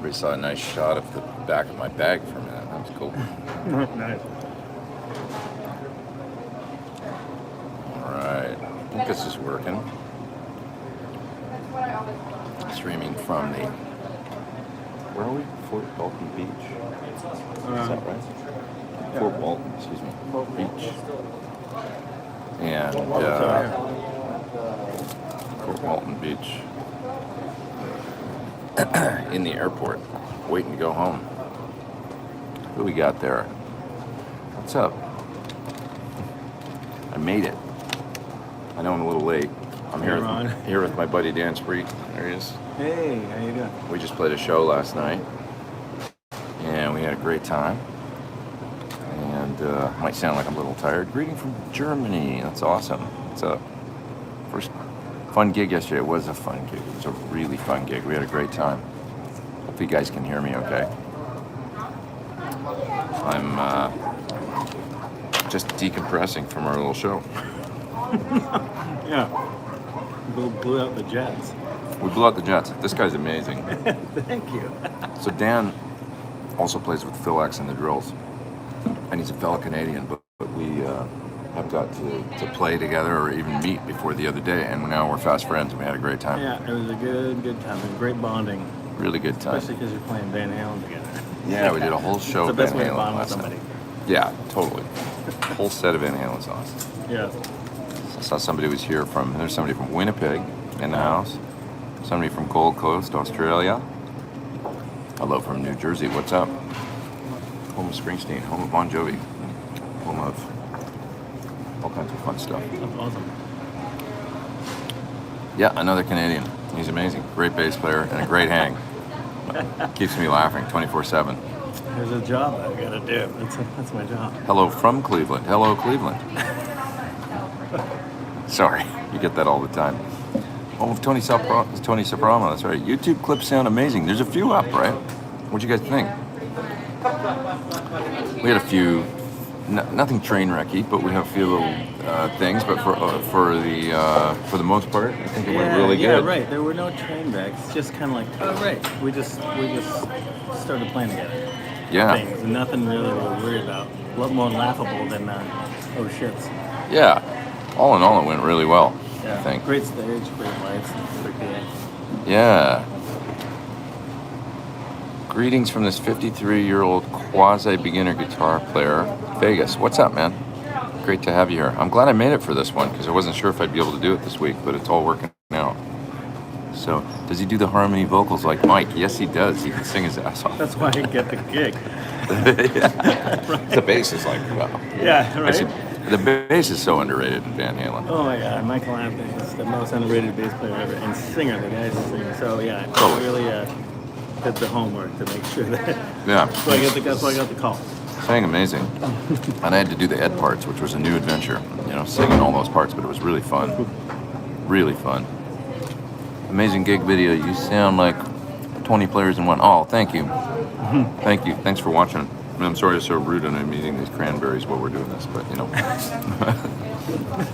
We saw a nice shot of the back of my bag for a minute. That was cool. Nice. All right. I think this is working. Streaming from the... Where are we? Fort Walton Beach. Is that right? Yeah. Fort Walton, excuse me. Beach. And Fort Walton Beach. In the airport, waiting to go home. Who we got there? What's up? I made it. I know I'm a little late. I'm here with my buddy Dan Spree. There he is. Hey, how you doing? We just played a show last night, and we had a great time. And might sound like I'm a little tired. Greeting from Germany. That's awesome. What's up? First fun gig yesterday. It was a fun gig. It was a really fun gig. We had a great time. Hope you guys can hear me okay. I'm just decompressing from our little show. Yeah. Blew out the jets. We blew out the jets. This guy's amazing. Thank you. So Dan also plays with Phil X and the Drills. And he's a fellow Canadian, but we have got to play together or even meet before the other day, and now we're fast friends, and we had a great time. Yeah, it was a good time. It was great bonding. Really good time. Especially because you're playing Van Halen together. Yeah, we did a whole show of Van It's the best way to Halen bond with last somebody. night. Yeah, totally. Whole set of Van Halen songs. Yeah. I saw somebody was here from, there's somebody from Winnipeg in the house. Somebody from Gold Coast, Australia. Hello from New Jersey, what's up? Home of Springsteen, home of Bon Jovi, home of all kinds of fun stuff. That's awesome. Yeah, another Canadian. He's amazing. Great bass player and a great hang. Keeps me laughing 24/7. There's a job I gotta do. That's my job. Hello from Cleveland. Hello, Cleveland. Sorry, you get that all the time. Home of Tony Soprano, that's right. YouTube clips sound amazing. There's a few up, right? What'd you guys think? We had a few, nothing train wrecky, but we have a few little things. But for the most part, I think it went really good. Yeah, right. There were no train wrecks. Just kind of like, oh right, we just started playing together. Yeah. Things, and nothing really we were worried about. A lot more laughable than oh shits. Yeah. All in all, it went really well. Yeah. I think. Great stage, great lights, great PA. Yeah. Greetings from this 53-year-old quasi-beginner guitar player, Vegas. What's up, man? Great to have you here. I'm glad I made it for this one because I wasn't sure if I'd be able to do it this week, but it's all working out. So, does he do the harmony vocals like Mike? Yes, he does. He can sing his ass off. That's why I get the gig. Yeah. Right. The bass is like, wow. Yeah, right. Actually, the bass is so underrated in Van Halen. Oh my God, Michael Anthony is the most underrated bass player ever, and singer. The guy's a singer. So yeah, Totally. really did the homework to make sure that. Yeah. So I got the call. Sang amazing. And I had to do the Ed parts, which was a new adventure. You know, singing all those parts, but it was really fun. Really fun. Amazing gig video. You sound like 20 players in one. Oh, thank you. Thank you. Thanks for watching. I mean, I'm sorry it's so rude and I'm eating these cranberries while we're doing this, but you know.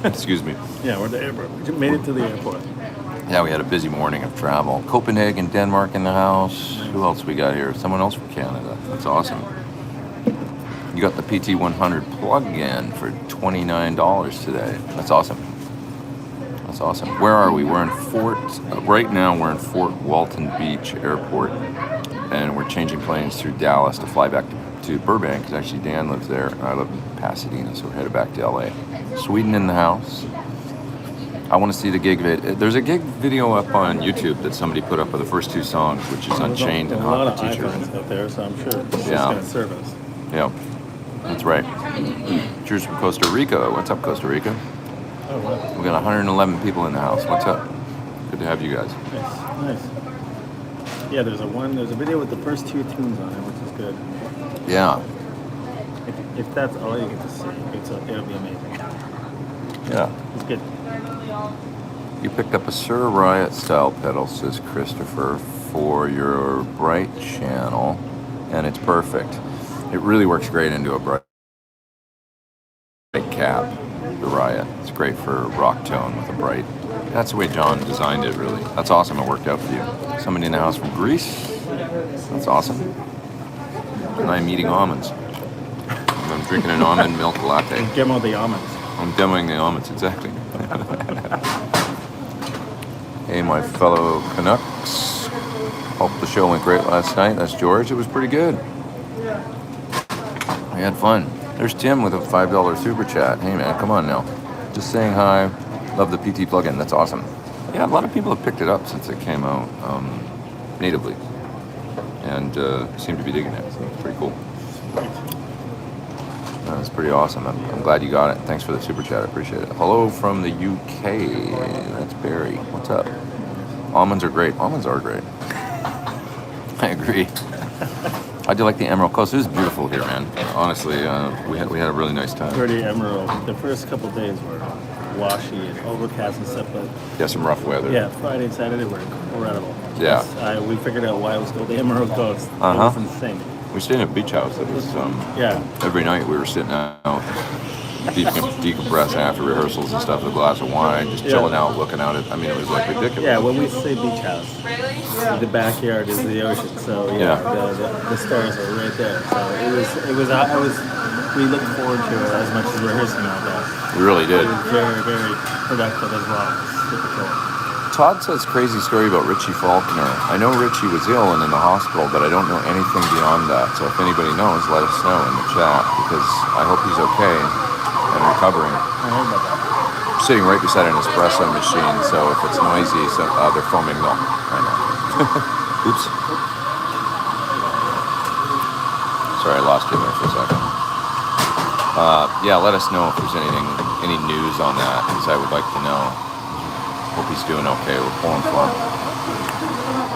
Excuse me. Yeah, we're at the airport. We just made it to the airport. Yeah, we had a busy morning of travel. Copenhagen, Denmark in the house. Who else we got here? Someone else from Canada. That's awesome. You got the PT100 plug-in for $29 today. That's awesome. That's awesome. Where are we? We're in right now we're in Fort Walton Beach Airport, and we're changing planes through Dallas to fly back to Burbank, because actually Dan lives there, and I live in Pasadena, so we're headed back to LA. Sweden in the house. I want to see the gig video. There's a gig video up on YouTube that somebody put up of the first two songs, which is Unchained and Hot the Teacher. There's a lot of iPhones out there, so I'm sure it's just Yeah. going to serve us. Yeah, that's right. Cheers from Costa Rica. What's up, Costa Rica? Oh, wow. We got 111 people in the house. What's up? Good to have you guys. Nice. Yeah, there's a video with the first two tunes on it, which is good. Yeah. If that's all you get to see, it'll be amazing. Yeah. It's good. You picked up a Sir Riot style pedal, says Christopher, for your Bright channel, and it's perfect. It really works great into a bright cap, the Riot. It's great for rock tone with a bright. That's the way John designed it, really. That's awesome. It worked out for you. Somebody in the house from Greece. That's awesome. And I'm eating almonds. I'm drinking an almond milk latte. Demo the almonds. I'm demoing the almonds, exactly. Hey, my fellow Canucks. Hope the show went great last night. That's George. It was pretty good. We had fun. There's Tim with a $5 super chat. Hey, man, come on now. Just saying hi. Love the PT plugin. That's awesome. Yeah, a lot of people have picked it up since it came out natively. And seem to be digging it. So it's pretty cool. That's pretty awesome. I'm glad you got it. Thanks for the super chat. I appreciate it. Hello from the UK. That's Barry. What's up? Almonds are great. Almonds are great. I agree. I do like the Emerald Coast. It was beautiful here, man. Honestly, we had a really nice time. Pretty emerald. The first couple days were washy and overcast and stuff, but Yeah, some rough weather. yeah, Friday and Saturday were incredible. Yeah. We figured out why it was called the Emerald Coast. Uh-huh. It was insane. We stayed in a beach house. It was Yeah. every night we were sitting out, decompressing after rehearsals and stuff with a glass of wine, just chilling out, looking out at. I mean, it was like ridiculous. Yeah, when we say beach house, the backyard is the ocean. So yeah, the stars are right there. So we looked forward to it as much as rehearsing all day. We really did. It was very, very productive as well. Super cool. Todd says crazy story about Richie Faulconer. I know Richie was ill and in the hospital, but I don't know anything beyond that. So if anybody knows, let us know in the chat, because I hope he's okay and recovering. I heard about that. I'm sitting right beside an espresso machine, so if it's noisy, they're foaming milk right now. Oops. Sorry, I lost you there for a second. Yeah, let us know if there's any news on that, because I would like to know. Hope he's doing okay. We're pulling for him.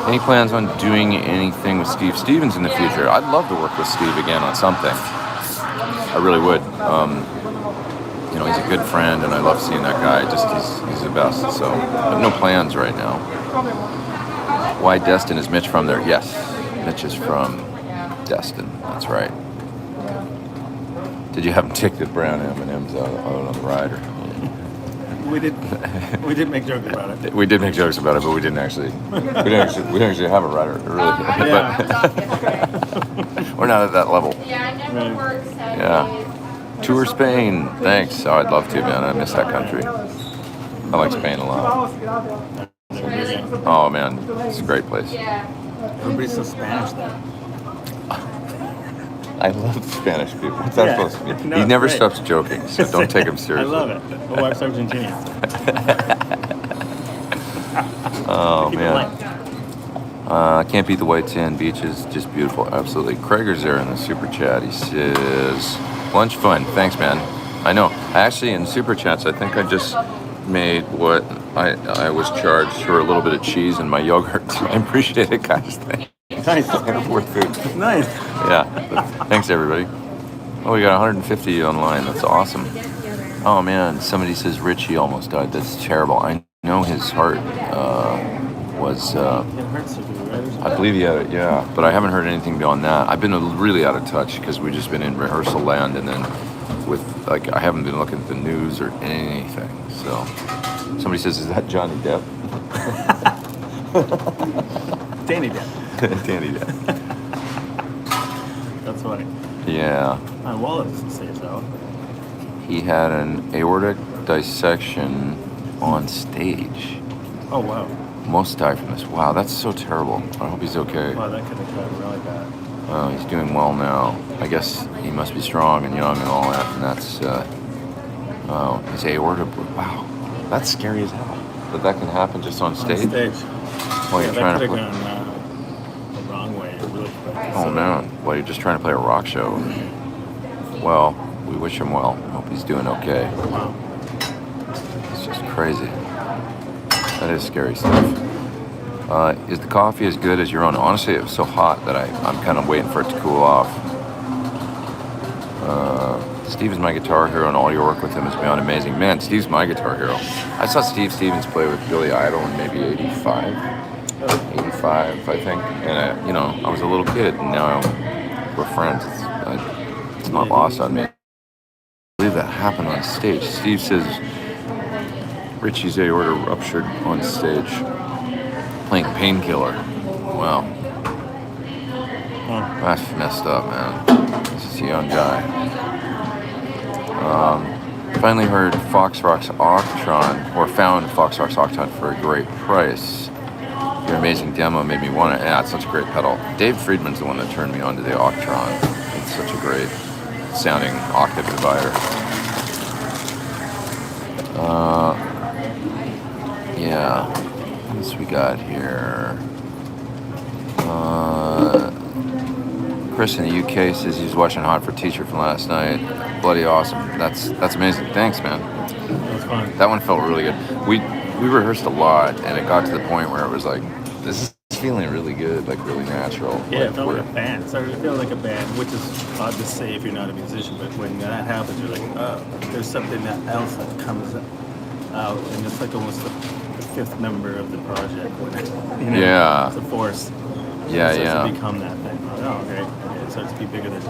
Any plans on doing anything with Steve Stevens in the future? I'd love to work with Steve again on something. I really would. You know, he's a good friend, and I love seeing that guy. Just he's the best. So I have no plans right now. Why Destin? Is Mitch from there? Yes, Mitch is from Destin. That's right. Did you have him take the brown M&Ms out on the rider? We did make jokes about it. We did make jokes about it, but we didn't actually have a rider, really. But we're not at that level. Yeah, I never worked 7 Yeah. days. Tour Spain. Thanks. Oh, I'd love to, man. I miss that country. I like Spain a lot. Oh, man. It's a great place. Yeah. Everybody's so Spanish there. I love Spanish people. What's that supposed to be? No, He never great. stops joking, so don't take him seriously. I love it. My wife's Argentinian. Oh, Keep it man. light. Can't beat the white sand beaches. Just beautiful. Absolutely. Krager's there in the super chat. He says, lunch fun. Thanks, man. I know. Actually, in super chats, I think I just made what I was charged for a little bit of cheese and my yogurt. I appreciate it, guys. Thanks. Nice. Worth food. Nice. Yeah. Thanks, everybody. Oh, we got 150 online. That's awesome. Oh, man. Somebody says Richie almost died. That's terrible. I know his heart was... It hurts to do, right? I believe he had it, yeah. But I haven't heard anything beyond that. I've been really out of touch because we've just been in rehearsal land, and then I haven't been looking at the news or anything. So somebody says, is that Johnny Depp? Danny Depp. Danny Depp. That's funny. Yeah. My wallet doesn't say so. He had an aortic dissection on stage. Oh, wow. Most die from this. Wow, that's so terrible. I hope he's okay. Wow, that could have gotten really bad. He's doing well now. I guess he must be strong and young and all that. And that's, his aorta. Wow, that's scary as hell. That can happen just on stage. On stage. While you're trying that to could have play. gone the wrong way really quick. Oh man, while you're just trying to play a rock show. Well, we wish him well. Hope he's doing okay. Wow. It's just crazy. That is scary stuff. Is the coffee as good as your own? Honestly, it was so hot that I'm kind of waiting for it to cool off. Steve is my guitar hero, and all your work with him has been amazing. Man, Steve's my guitar hero. I saw Steve Stevens play with Billy Idol in maybe 85, I think. And, I was a little kid, and now we're friends. It's not lost on me. I believe that happened on stage. Steve says Richie's aorta ruptured on stage playing Painkiller. Wow. That's messed up, man. This is a young guy. Finally heard Fox Rocks Octron, or found Fox Rocks Octron for a great price. Your amazing demo made me want it. Yeah, it's such a great pedal. Dave Friedman's the one that turned me on to the Octron. It's such a great sounding octave divider. Yeah. What else we got here? Chris in the UK says he's watching Hot for Teacher from last night. Bloody awesome. That's amazing. Thanks, man. That was fun. That one felt really good. We rehearsed a lot, and it got to the point where it was like, this is feeling really good, like really natural. Yeah, like it felt like a band. It started to feel like a band, which is odd to say if you're not a musician, but when that happens, you're like, oh, there's something else that comes out, and it's like almost the fifth member of the project. You know, Yeah. It's a force. Yeah, it starts yeah. to become that thing. Oh, okay. It starts to be bigger than.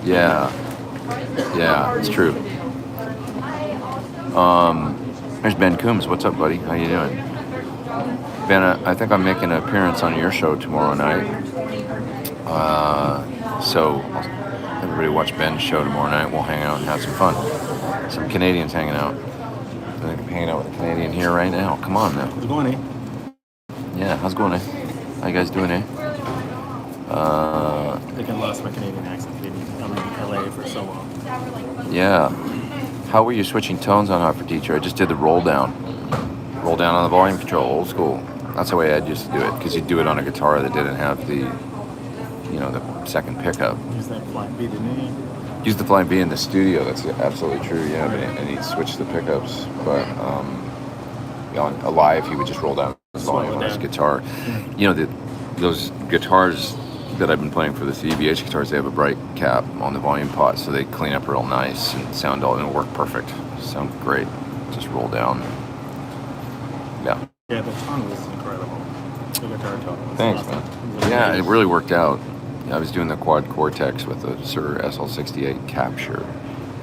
Yeah. Yeah, it's true. There's Ben Coombs. What's up, buddy? How you doing? Ben, I think I'm making an appearance on your show tomorrow night. So everybody watch Ben's show tomorrow night. We'll hang out and have some fun. Some Canadians hanging out. I think I'm hanging out with a Canadian here right now. Come on now. How's it going, eh? Yeah, how's it going, eh? How you guys doing, eh? I think I lost my Canadian accent. I'm in LA for so long. Yeah. How were you switching tones on Hot for Teacher? I just did the roll down. Roll down on the volume control, old school. That's the way I used to do it, because you'd do it on a guitar that didn't have the, the second pickup. Use that flying B, didn't you? Use the flying B in the studio, that's absolutely true, yeah, and he'd switch the pickups, but on a live, he would just roll down the volume on his guitar. Those guitars that I've been playing for the CDBH guitars, they have a bright cap on the volume pot, so they clean up real nice and sound all, and it work perfect. Sound great. Just roll down. Yeah. Yeah, the tone was incredible. The guitar tone was Thanks, awesome. man. Yeah, it really worked out. I was doing the quad Cortex with a Sir SL68 capture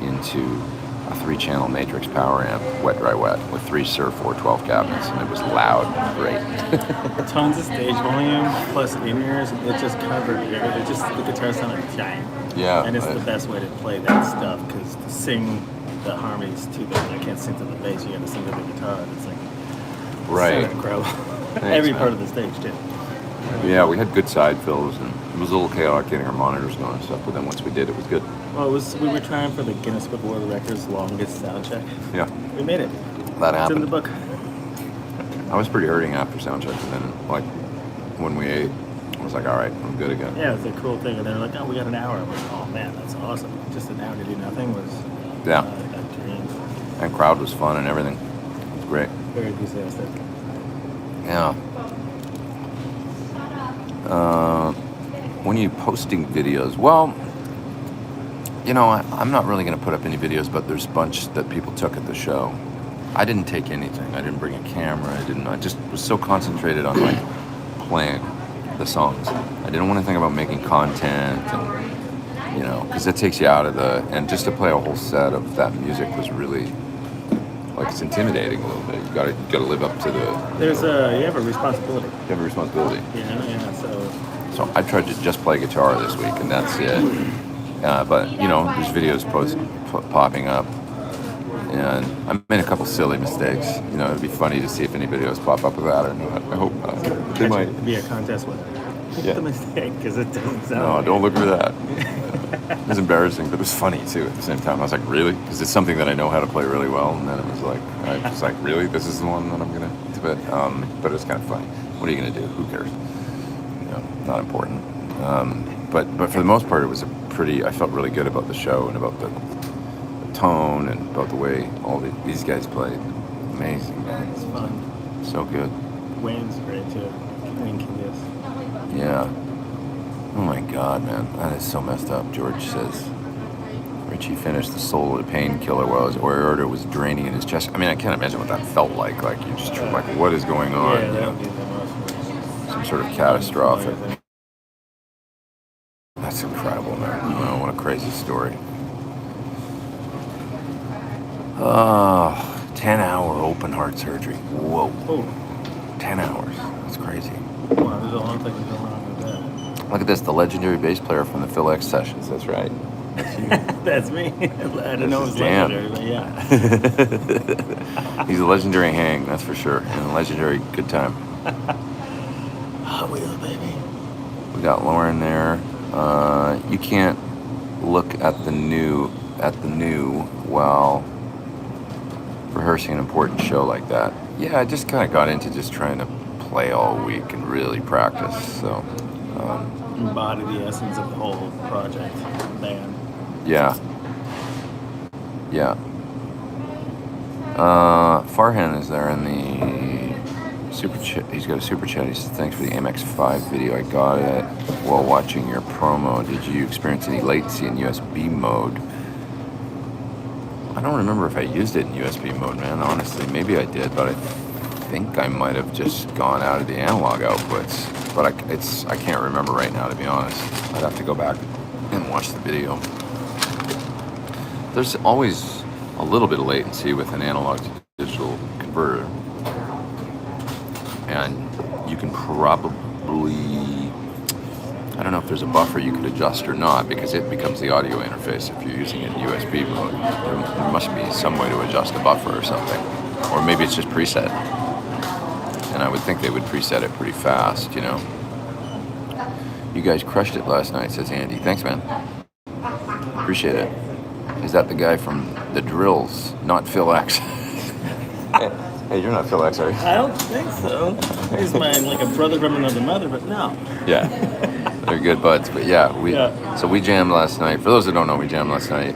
into a 3-channel matrix power amp, wet, dry, wet, with 3 Sir 412 cabinets, and it was loud and great. Tons of stage volume plus in-ears. It just covered it. The guitar sounded giant. Yeah. And it's the best way to play that stuff, because to sing the harmonies to the, I can't sing to the bass, you gotta sing to the guitar. And it's like, Right. so incredible. Thanks, Every man. part of the stage, too. Yeah, we had good side fills, and it was a little chaotic getting our monitors going and stuff, but then once we did, it was good. Well, we were trying for the Guinness Book of World Records longest sound check. Yeah. We made it. That It's in happened. the book. I was pretty hurting after sound check, and then, when we ate, I was like, all right, I'm good again. Yeah, it's a cool thing. And they're like, oh, we got an hour. I'm like, oh, man, that's awesome. Just an hour to do nothing was Yeah. a dream. And crowd was fun and everything. It was great. Very enthusiastic. Yeah. When are you posting videos? Well, I'm not really going to put up any videos, but there's a bunch that people took at the show. I didn't take anything. I didn't bring a camera. I just was so concentrated on playing the songs. I didn't want to think about making content and, because that takes you out of and just to play a whole set of that music was really, it's intimidating a little bit. You gotta live up to the. There's you have a responsibility. You have a responsibility. Yeah, So I tried to just play guitar this week, and that's it. But there's videos popping up, and I made a couple silly mistakes. It'd be funny to see if any videos pop up with that or not. I hope not. They might. It'd be a contest with Yeah. the mistake, because it doesn't sound. No, don't look for that. It was embarrassing, but it was funny too at the same time. I was like, really? Because it's something that I know how to play really well, and then it was like, I was like, really? This is the one that I'm gonna do it. But it was kind of funny. What are you gonna do? Who cares? Not important. But for the most part, it was I felt really good about the show and about the tone and about the way all these guys played. Amazing, man. It's fun. So good. Wayne's great too. Wayne Killius. Yeah. Oh my God, man. That is so messed up, George says. Richie finished the solo of Painkiller while his aorta was draining in his chest. I mean, I can't imagine what that felt like. Like, you just, what is going on? Yeah, that would be the most. Some sort of catastrophic. That's incredible, man. Oh, what a crazy story. 10-hour open heart surgery. Whoa. Oh, 10 hours. That's crazy. wow, there's a lot of things going on with that. Look at this, the legendary bass player from the Phil X sessions. That's right. That's me. I didn't know it was Jam. legendary, but yeah. He's a legendary hang, that's for sure, and a legendary good time. Hot Wheels, baby. We got Lauren there. You can't look at the new while rehearsing an important show like that. Yeah, I just kind of got into just trying to play all week and really practice. So, Embody the essence of the whole project, band. yeah. Farhan is there in the super chat. He's got a super chat. He says, "Thanks for the MX5 video. I got it while watching your promo. Did you experience any latency in USB mode?" I don't remember if I used it in USB mode, man. Honestly, maybe I did, but I think I might have just gone out of the analog outputs. But I can't remember right now, to be honest. I'd have to go back and watch the video. There's always a little bit of latency with an analog to digital converter, and you can probably, I don't know if there's a buffer you could adjust or not, because it becomes the audio interface if you're using it in USB mode. There must be some way to adjust a buffer or something, or maybe it's just preset, and I would think they would preset it pretty fast, you know. You guys crushed it last night, says Andy. Thanks, man. Appreciate it. Is that the guy from the Drills, not Phil X? Hey, you're not Phil X, are you? I don't think so. He's like a brother from another mother, but no. Yeah, they're good buds. But yeah, So we jammed last night. For those that don't know, we jammed last night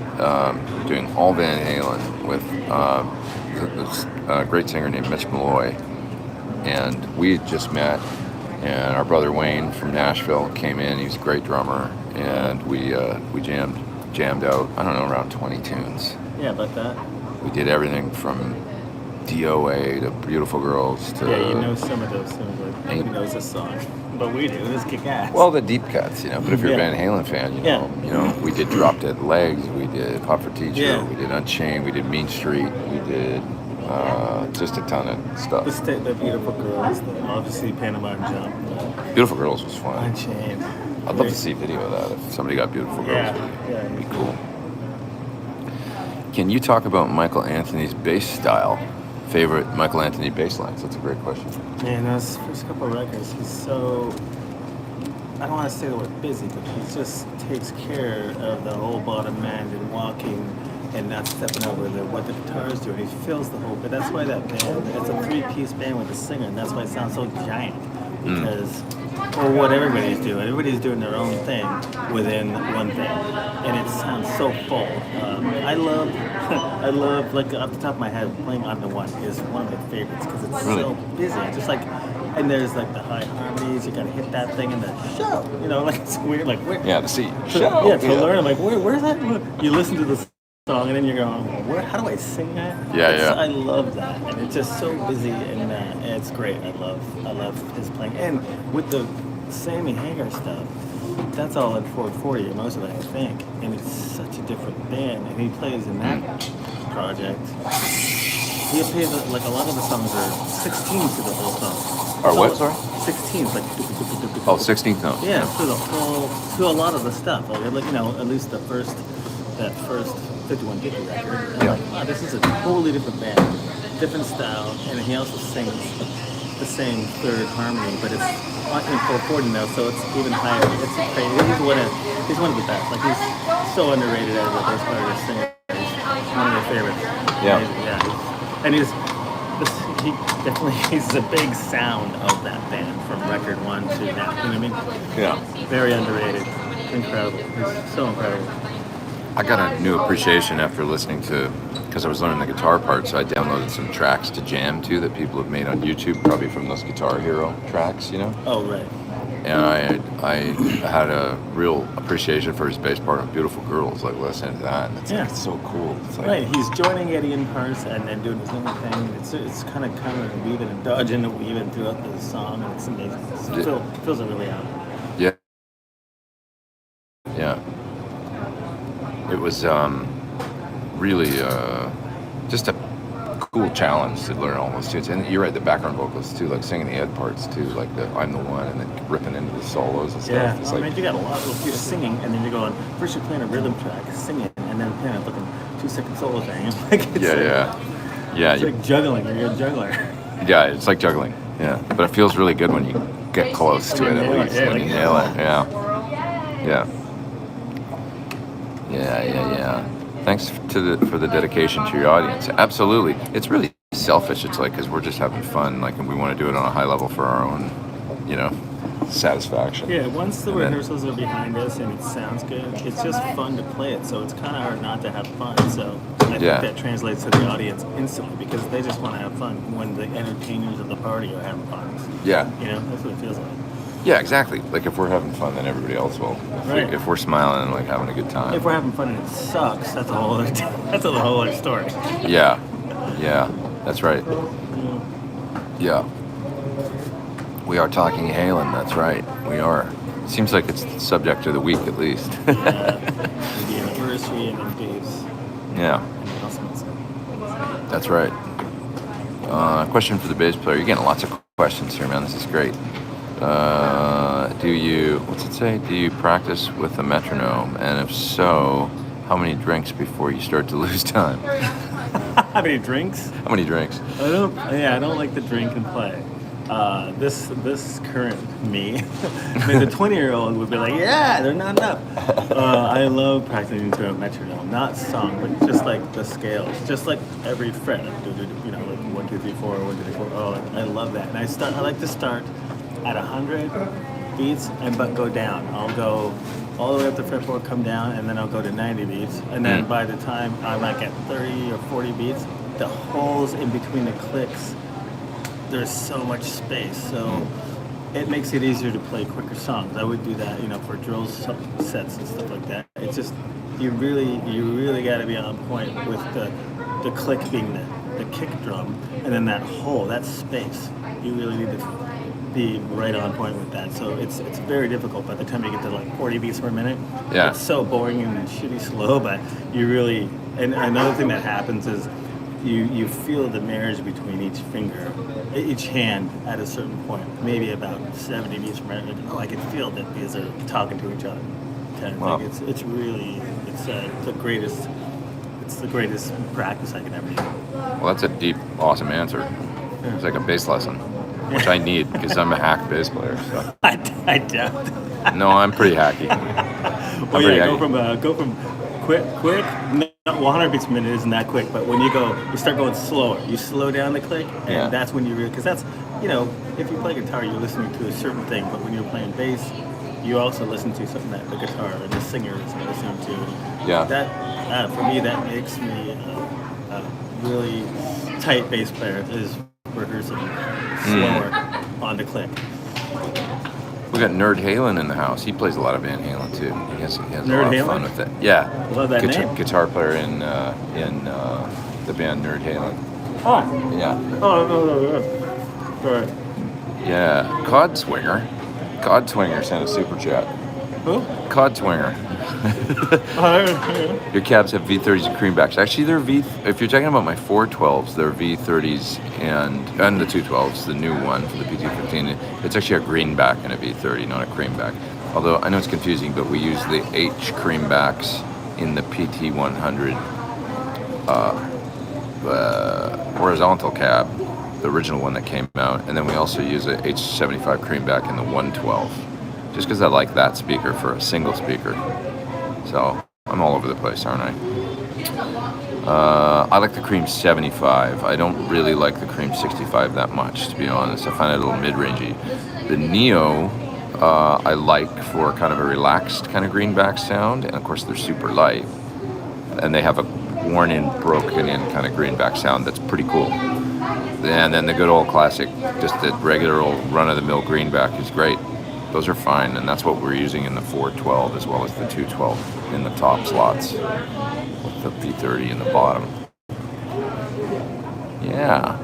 doing all Van Halen with this great singer named Mitch Malloy. And we had just met, and our brother Wayne from Nashville came in. He's a great drummer, and we jammed out, I don't know, around 20 tunes. Yeah, about that. We did everything from DOA to Beautiful Girls to... Yeah, you know some of those songs. Nobody knows this song, but we do. It's kick ass. Well, the deep cuts, you know. But if you're a Van Halen fan, you know, Yeah. we did Drop Dead Legs, we did Pop for Teacher, Yeah. we did Unchained, we did Mean Street, we did just a ton of stuff. The Beautiful Girls, obviously Panama Jump, Beautiful Girls was fun. Unchained. I'd love to see video of that if somebody got Beautiful Girls. Yeah, It'd be cool. Can you talk about Michael Anthony's bass style? Favorite Michael Anthony bass lines? That's a great question. Man, those first couple of records, he's so, I don't want to say the word busy, but he just takes care of the whole bottom end and walking and not stepping over what the guitars do. And he fills the whole, but that's why that band, it's a three-piece band with a singer, and that's why it sounds so giant. Because, or what everybody's doing. Everybody's doing their own thing within one thing, and it sounds so full. I love, like off the top of my head, playing On the One is one of my favorites because it's so busy. Just like, and there's like the high harmonies. You gotta hit that thing in the show. You know, like it's weird. Like where? Yeah, the C. Learn. I'm like, where's that? You listen to the song and then you're going, how do I sing that? I love that, and it's just so busy, and it's great. I love his playing, and with the Sammy Hagar stuff, that's all at 440 most of it, I think, and it's such a different band, and he plays in that project. He plays like a lot of the songs are 16s to the whole song. Or what? Sorry. 16s, like. Oh, 16th note. Yeah, to a lot of the stuff. Like at least that first 5150 record. I'm like, wow, this is a totally different band, different style, and he also sings the same third harmony, but it's in 440 now, so it's even higher. It's crazy. He's one of the best. Like, he's so underrated as a bass player, singer. He's one of my favorites. Yeah. And he's a big sound of that band from record one to now. You know what I mean? Yeah. Very underrated. Incredible. He's so incredible. I got a new appreciation after listening to, because I was learning the guitar part, so I downloaded some tracks to jam to that people have made on YouTube, probably from those Guitar Hero tracks, you know? Oh, right. And I had a real appreciation for his bass part on Beautiful Girls, like listening to that. And it's like, it's so cool. It's like, right, he's joining Eddie in parts and then doing his own thing. It's kind of weaving and dodging and weaving throughout the song, and it's amazing. It fills it really out. Yeah. Yeah. It was really just a cool challenge to learn all those tunes. And you're right, the background vocals too, like singing the Ed parts too, like the I'm the One, and then ripping into the solos and stuff. Yeah, It's I like, mean, you got a lot of you're singing, and then you're going, first you're playing a rhythm track, singing, and then playing a fucking 2-second solo thing. Like, it's yeah, it's like juggling, you're a juggler. yeah, it's like juggling. Yeah, but it feels really good when you get close to it at least. Yeah, When like, you nail it. Yeah. Thanks for the dedication to your audience. Absolutely, it's really selfish. It's like because we're just having fun, like, and we want to do it on a high level for our own, satisfaction. Yeah, once the And then- rehearsals are behind us and it sounds good, it's just fun to play it. So it's kind of hard not to have fun. So I think that translates to the audience instantly because they just want to have fun when the entertainers of the party are having fun. Yeah. That's what it feels like. Yeah, exactly. Like if we're having fun, then everybody else will. Right. If we're smiling and like having a good time. If we're having fun and it sucks, that's a whole other story. Yeah, that's right. Yeah. We are talking Halen, that's right. We are. Seems like it's the subject of the week at least. The anniversary and then Dave's Yeah, announcements. that's right. Question for the bass player. You're getting lots of questions here, man. This is great. What's it say? Do you practice with a metronome? And if so, how many drinks before you start to lose time? How many drinks? How many drinks? I don't like to drink and play. This current me, I mean, the 20-year-old would be like, yeah, they're not enough. I love practicing to a metronome, not song, but just like the scales, just like every fret, like, like 1, 2, 3, 4, 1, 2, 3, 4. Oh, I love that. And I like to start at 100 beats but go down. I'll go all the way up to fretboard, come down, and then I'll go to 90 beats. And then by the time I'm like at 30 or 40 beats, the holes in between the clicks, there's so much space. So it makes it easier to play quicker songs. I would do that, for drill sets and stuff like that. It's just, you really got to be on point with the click being the kick drum, and then that hole, that space. You really need to be right on point with that. So it's very difficult by the time you get to like 40 beats per minute. Yeah. It's so boring and shitty slow, but you really, and another thing that happens is you feel the marriage between each finger, each hand at a certain point, maybe about 70 beats per minute. I can feel that these are talking to each other. Kind of Wow. thing. It's the greatest practice I can ever do. Well, that's a deep, awesome answer. It's like a bass lesson, which I need because I'm a hack bass player. So. I doubt. No, I'm pretty hacky. Well, yeah, go from quick. Not 100 beats per minute isn't that quick, but when you start going slower. You slow down the click, and that's when you really, because that's, if you play guitar, you're listening to a certain thing, but when you're playing bass, you also listen to something that the guitar and the singer is listening to. Yeah. That, for me, that makes me a really tight bass player is rehearsing slower on the click. We got Nerd Halen in the house. He plays a lot of Van Halen too. He has Nerd a lot of fun Halen? with it. Yeah. Love that name. Guitar player in the band Nerd Halen. Oh. Yeah. Oh, no. Sorry. Yeah. Codswinger sent a super chat. Who? Codswinger. Your cabs have V30s and creambacks. Actually, if you're talking about my 412s, they're V30s and the 212s, the new one for the PT15. It's actually a greenback and a V30, not a creamback. Although I know it's confusing, but we use the H creambacks in the PT100 horizontal cab, the original one that came out, and then we also use a H75 creamback in the 112. Just because I like that speaker for a single speaker. So I'm all over the place, aren't I? I like the Cream 75. I don't really like the Cream 65 that much, to be honest. I find it a little mid-rangey. The Neo, I like for kind of a relaxed kind of greenback sound, and of course they're super light. And they have a worn-in, broken-in kind of greenback sound that's pretty cool. And then the good old classic, just the regular old run-of-the-mill greenback is great. Those are fine, and that's what we're using in the 412 as well as the 212 in the top slots with the V30 in the bottom. Yeah.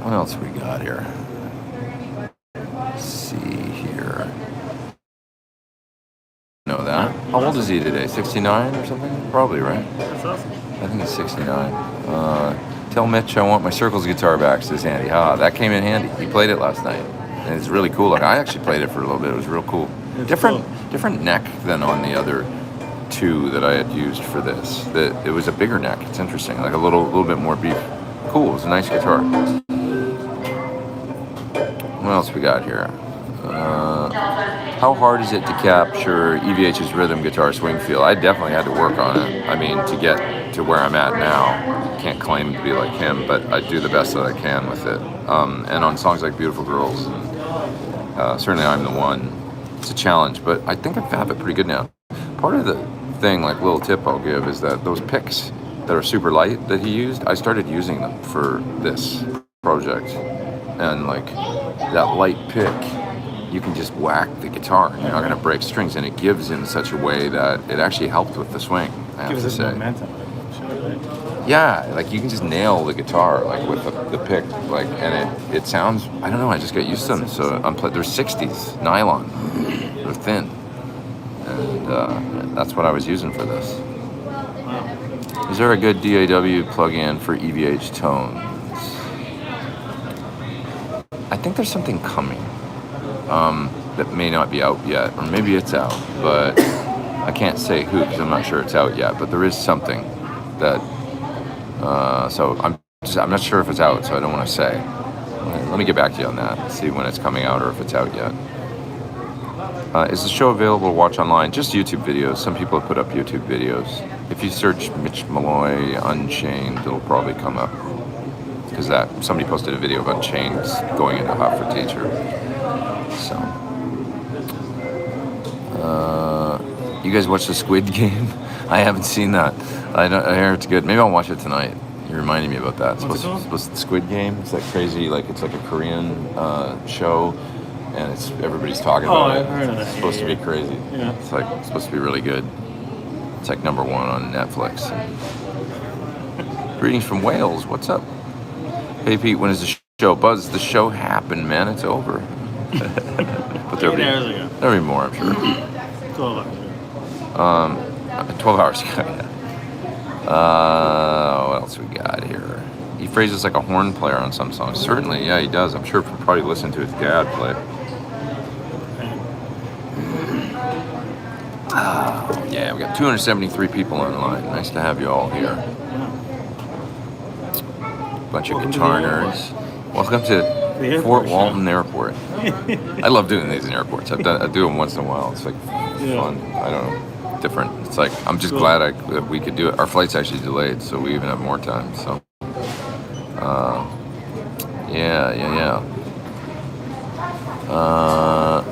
What else we got here? Let's see here. Know that? How old is he today? 69 or something? Probably, right? That's awesome. I think he's 69. Tell Mitch I want my Circles guitar back, says Andy. That came in handy. He played it last night. And it's really cool. Like, I actually played it for a little bit. It was real cool. It's Different neck than on the other two that I had used for this. It was a bigger neck. It's interesting. Like a little bit more beef. Cool. It was a nice guitar. What else we got here? How hard is it to capture EVH's rhythm guitar swing feel? I definitely had to work on it. I mean, to get to where I'm at now, can't claim to be like him, but I do the best that I can with it. And on songs like Beautiful Girls, and certainly I'm the One, it's a challenge, but I think I have it pretty good now. Part of the thing, like little tip I'll give, is that those picks that are super light that he used, I started using them for this project. And like that light pick, you can just whack the guitar. You're not going to break strings, and it gives in such a way that it actually helped with the swing, I have to say. Momentum. Yeah, like you can just nail the guitar like with the pick, like, and it sounds. I don't know. I just got used to them. So they're 60s nylon. They're thin, and that's what I was using for this. Is there a good DAW plug-in for EVH tones? I think there's something coming that may not be out yet, or maybe it's out, but I can't say who because I'm not sure it's out yet. But there is something that. So I'm not sure if it's out, so I don't want to say. Let me get back to you on that. See when it's coming out or if it's out yet. Is the show available to watch online? Just YouTube videos. Some people have put up YouTube videos. If you search Mitch Malloy Unchained, it'll probably come up. Because somebody posted a video of Unchained going into Hot for Teacher. So, you guys watch the Squid Game? I haven't seen that. I hear it's good. Maybe I'll watch it tonight. You're reminding me about that. It's supposed to Squid Game. It's like crazy. Like it's like a Korean show, and everybody's talking about it. I've heard of that. It's supposed to be crazy. Yeah. It's supposed to be really good. It's like #1 on Netflix. Greetings from Wales. What's up? Hey Pete, when is the show? Buzz, the show happened, man. It's over. But there'll be more, I'm sure. 12 hours. 12 hours ago. What else we got here? He phrases like a horn player on some songs. Certainly, yeah, he does. I'm sure he'll probably listen to his dad play. Yeah, we got 273 people online. Nice to have you all here. Bunch of guitar nerds. Welcome to Fort Walton Airport. I love doing these in airports. I do them once in a while. It's like fun. I don't know. Different. It's like I'm just glad that we could do it. Our flight's actually delayed, so we even have more time. So, yeah.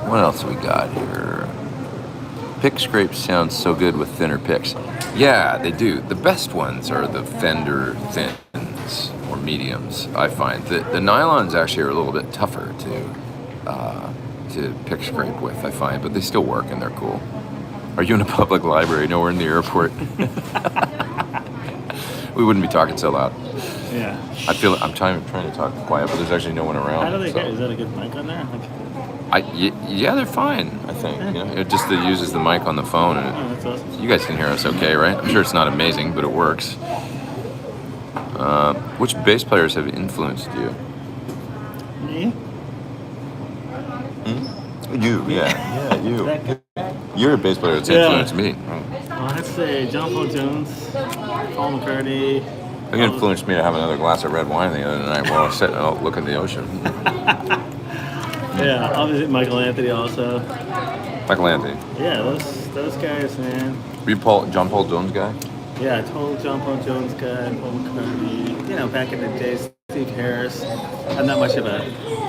What else we got here? Pick scrapes sound so good with thinner picks. Yeah, they do. The best ones are the Fender thins or mediums. I find the nylons actually are a little bit tougher to pick scrape with. I find, but they still work and they're cool. Are you in a public library? No, we're in the airport. We wouldn't be talking so loud. Yeah. I'm trying to talk quiet, but there's actually no one around. How do they get? Is that a good mic on there? Yeah, they're fine. I think. It just uses the mic on the phone, and that's awesome. you guys can hear us okay, right? I'm sure it's not amazing, but it works. Which bass players have influenced you? Me? You, yeah, you. You're a bass player that's influenced me. Well, I'd say John Paul Jones, Paul McCartney. It influenced me to have another glass of red wine the other night while I was sitting out looking at the ocean. Yeah, obviously Michael Anthony also. Michael Anthony. Yeah, those guys, man. Were you John Paul Jones guy? Yeah, total John Paul Jones guy, Paul McCartney. Back in the day, Steve Harris. I'm not much of a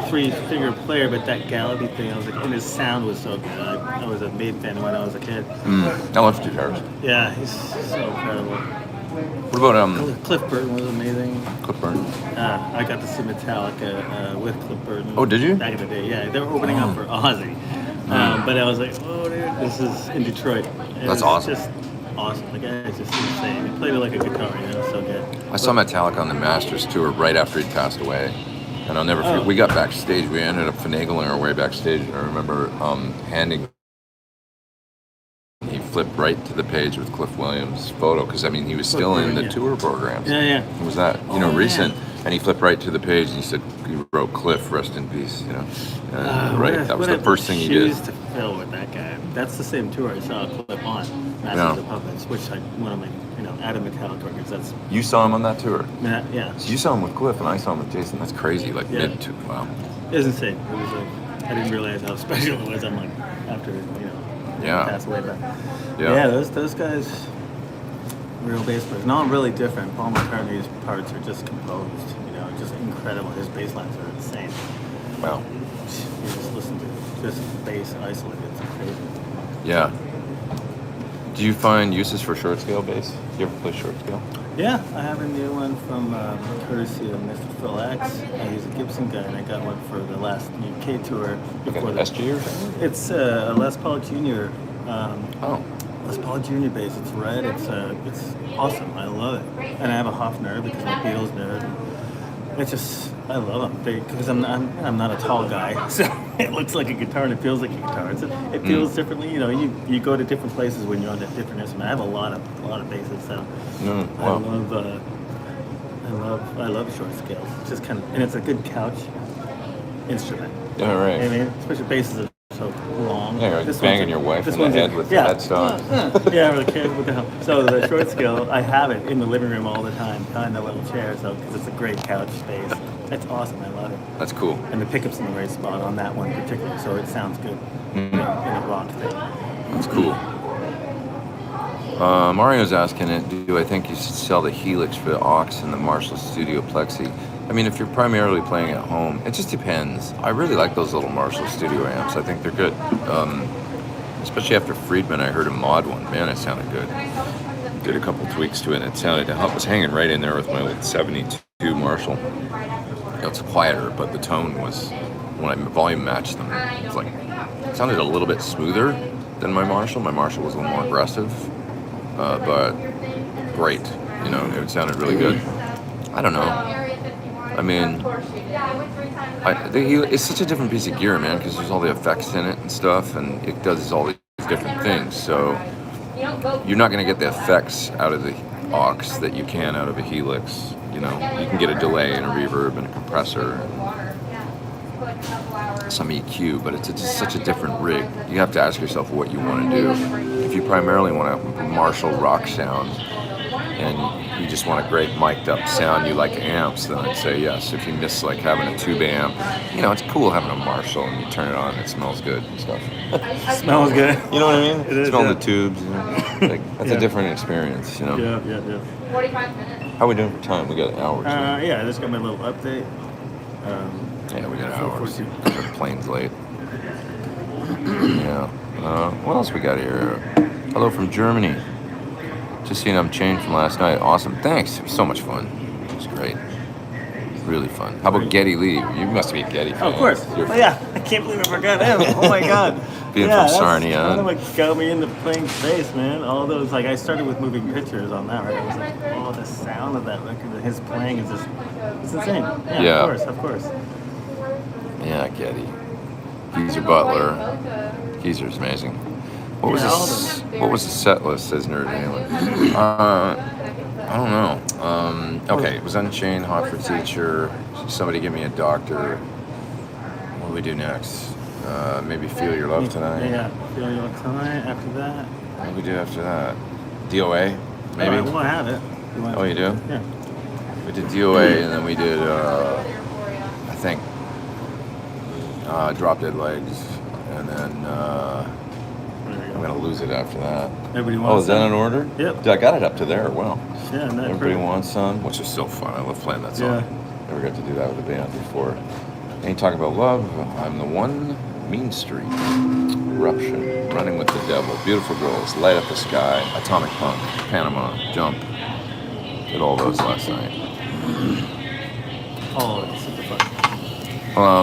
three-finger player, but that Galaby thing, I was like, and his sound was so good. I was a Maiden fan when I was a kid. I love Steve Harris. Yeah, he's so incredible. What about Cliff Burton was amazing. Cliff Burton? I got to see Metallica with Cliff Burton. Oh, did you? Back in the day, yeah. They were opening up for Ozzy. But I was like, oh, dude, this is in Detroit. That's awesome. Just awesome. The guy is just insane. He played it like a guitar, so good. I saw Metallica on the Masters tour right after he'd passed away. And I'll never forget, we got backstage. We ended up finagling our way backstage. And I remember he flipped right to the page with Cliff Williams' photo, because I mean he was still in the tour programs. Yeah. Who was that? You know, recent. And he flipped right to the page and he said, he wrote Cliff, rest in peace, you know. Right, that was the first thing he did. Shoes to fill with that guy. That's the same tour I saw Cliff on, Masters of Puppets, which one of my, Adam McCall records. That's You saw him on that tour? yeah. So you saw him with Cliff and I saw him with Jason. That's crazy, like Yeah. wow. It was insane. It was like I didn't realize how special it was. I'm like after passed away, but those guys, real bass players. No, really different. Paul McCartney's parts are just composed. Just incredible. His bass lines are insane. Wow. You just listen to just bass isolated. It's crazy. Yeah. Do you find uses for short scale bass? Do you ever play short scale? Yeah, I have a new one from courtesy of Mr. Phil X. He's a Gibson guy, and I got one for the last UK tour. Before Like SG or something? It's a Les Paul Jr. Oh. Les Paul Jr. bass. It's red. It's awesome. I love it. And I have a Hofner because I'm a Beatles nerd. I love them because I'm not a tall guy, so it looks like a guitar and it feels like a guitar. It feels differently. You go to different places when you're on a different instrument. I have a lot of basses, so Wow. I love short scales. It's just and it's a good couch instrument. Yeah, right. I mean, especially basses are so long. Yeah, you're banging your wife in the head with the headstock. Yeah, with the kid with the help. So the short scale, I have it in the living room all the time, behind the little chair, because it's a great couch space. It's awesome. I love it. That's cool. And the pickup's in the right spot on that one particularly, so it sounds good in a rock thing. That's cool. Mario's asking it, do I think you should sell the Helix for the aux and the Marshall Studio Plexi? I mean, if you're primarily playing at home, it just depends. I really like those little Marshall Studio amps. I think they're good. Especially after Friedman, I heard a mod one. Man, it sounded good. Did a couple tweaks to it, and it sounded, I was hanging right in there with my old 72 Marshall. It's quieter, but the tone was, when I volume matched them, it sounded a little bit smoother than my Marshall. My Marshall was a little more aggressive, but great. It sounded really good. I don't know. I mean, it's such a different piece of gear, man, because there's all the effects in it and stuff, and it does all these different things. So you're not going to get the effects out of the aux that you can out of a Helix. You can get a delay and a reverb and a compressor, and some EQ, but it's just such a different rig. You have to ask yourself what you want to do. If you primarily want a Marshall rock sound, and you just want a great mic'd up sound, you like amps, then I'd say yes. If you miss having a tube amp, it's cool having a Marshall and you turn it on and it smells good and stuff. Smells good. You know what I mean? It is, Smell the tubes. That's a different experience, Yeah. 45 minutes. How are we doing for time? We got hours. Yeah, I just got my little update. Yeah, we got hours. 4:42. The plane's late. Yeah. What else we got here? Hello from Germany. Just seen I'm changed from last night. Awesome. Thanks. It was so much fun. It was great. Really fun. How about Geddy Lee? You must be a Geddy fan. Oh, of course. Yeah, I can't believe I forgot him. Oh my God. Being from Sarnia. That's kind of what got me into playing bass, man. All those, I started with moving pictures on that, right? I was like, oh, the sound of that record, his playing is just, it's insane. Yeah. Of course. Yeah, Geddy. Geezer Butler. Geezer's amazing. What was the set list, says Nerd Halen? I don't know. Okay, it was Unchained, Hot for Teacher, Somebody Give Me a Doctor. What do we do next? Maybe Feel Your Love Tonight. Yeah, Feel Your Love Tonight. After that. What do we do after that? DOA, maybe? Well, I have it. Oh, you do? Yeah. We did DOA, and then we did, I think, Drop Dead Legs, and then I'm going to lose it after that. Everybody Wants is that in order? Yep. I got it up to there. Wow. Yeah, Everybody Wants Some, which is so fun. I love playing that song. Yeah. Never got to do that with a band before. Ain't Talking About Love, I'm the One, Mean Street, Eruption, Running with the Devil, Beautiful Girls, Light Up the Sky, Atomic Punk, Panama, Jump. Did all those last night. Oh, it's super fun.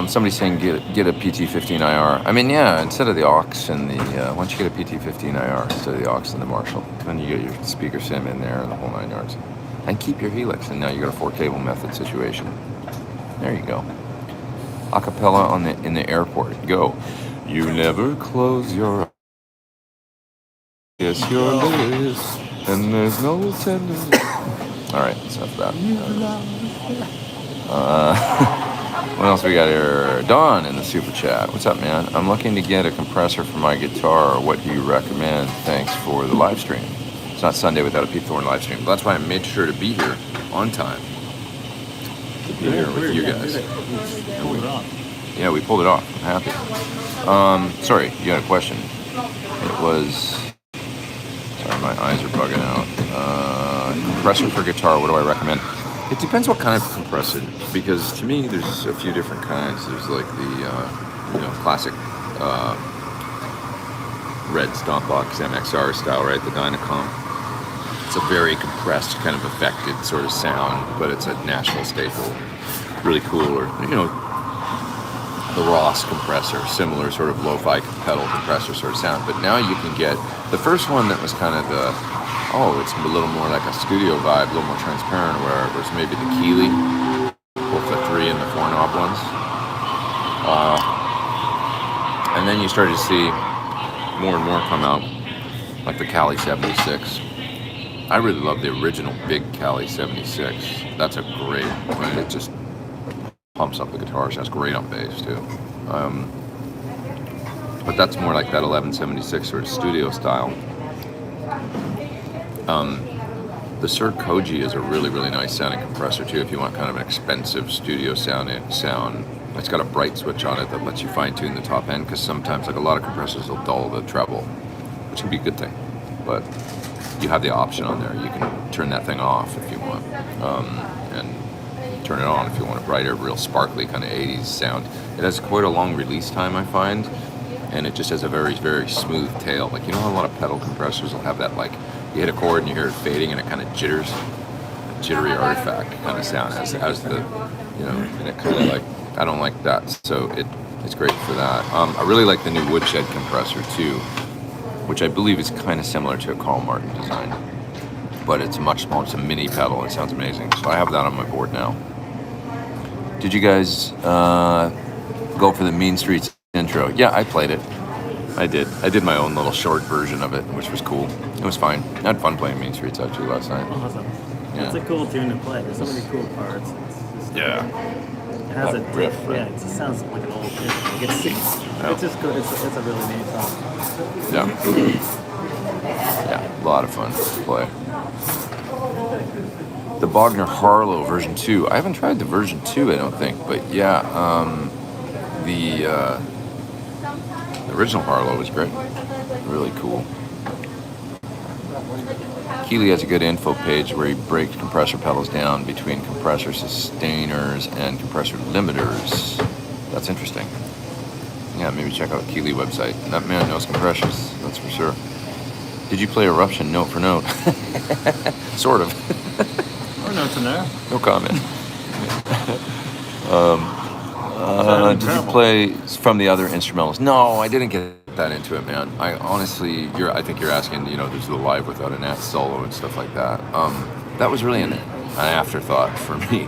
Somebody's saying get a PT15IR. I mean, yeah, instead of the aux and the, once you get a PT15IR instead of the aux and the Marshall, then you get your speaker sim in there and the whole 9 yards. And keep your Helix, and now you got a 4-cable method situation. There you go. Acapella in the airport. Go. You never close your Yes, your lips, and there's no tenderness. All right, that's enough of that. What else we got here? Don in the super chat. What's up, man? I'm looking to get a compressor for my guitar. What do you recommend? Thanks for the live stream. It's not Sunday without a Pete Thorn live stream. That's why I made sure to be here on time to be here with you guys. Pulled it off. Yeah, we pulled it off. I'm happy. Sorry, you had a question. It was... Sorry, my eyes are bugging out. Compressor for guitar, what do I recommend? It depends what kind of compressor, because to me, there's a few different kinds. There's like the, classic red Stomp Box MXR style, right? The Dynacomp. It's a very compressed, kind of affected sort of sound, but it's a Nashville staple. Really cool. Or, the Ross compressor, similar sort of lo-fi pedal compressor sort of sound. But now you can get the first one that was kind of it's a little more like a studio vibe, a little more transparent, where it was maybe the Keeley, both the 3 and the 4 knob ones. And then you started to see more and more come out, like the Cali 76. I really love the original big Cali 76. That's a great one. It just pumps up the guitar. Sounds great on bass too. But that's more like that 1176 sort of studio style. The Sir Koji is a really, really nice sounding compressor too if you want kind of an expensive studio sound. It's got a bright switch on it that lets you fine tune the top end, because sometimes like a lot of compressors will dull the treble, which can be a good thing. But you have the option on there. You can turn that thing off if you want, and turn it on if you want a brighter, real sparkly kind of 80s sound. It has quite a long release time, I find, and it just has a very, very smooth tail. Like, you know how a lot of pedal compressors will have that, like, you hit a chord and you hear it fading and it kind of jitters? A jittery artifact kind of sound as the, and it kind of like, I don't like that. So it's great for that. I really like the new Woodshed compressor too, which I believe is kind of similar to a Carl Martin design, but it's much smaller. It's a mini pedal and it sounds amazing. So I have that on my board now. Did you guys go for the Mean Streets intro? Yeah, I played it. I did my own little short version of it, which was cool. It was fine. I had fun playing Mean Streets actually last night. Awesome. Yeah. It's a cool tune to play. There's so many cool parts. It's just, Yeah. It has That a riff, right? Yeah, it just sounds like an old tune. Like it's just good. It's a really neat song. Yeah. Yeah, a lot of fun to play. The Bogner Harlow version 2. I haven't tried the version 2, I don't think, but yeah, the original Harlow was great. Really cool. Keeley has a good info page where he breaks compressor pedals down between compressor sustainers and compressor limiters. That's interesting. Yeah, maybe check out the Keeley website. That man knows compressors, that's for sure. Did you play Eruption note for note? Sort of. Or notes in there. No comment. Did you play from the other instrumentals? No, I didn't get that into it, man. I honestly, I think you're asking, there's the Live Without a Nat solo and stuff like that. That was really an afterthought for me,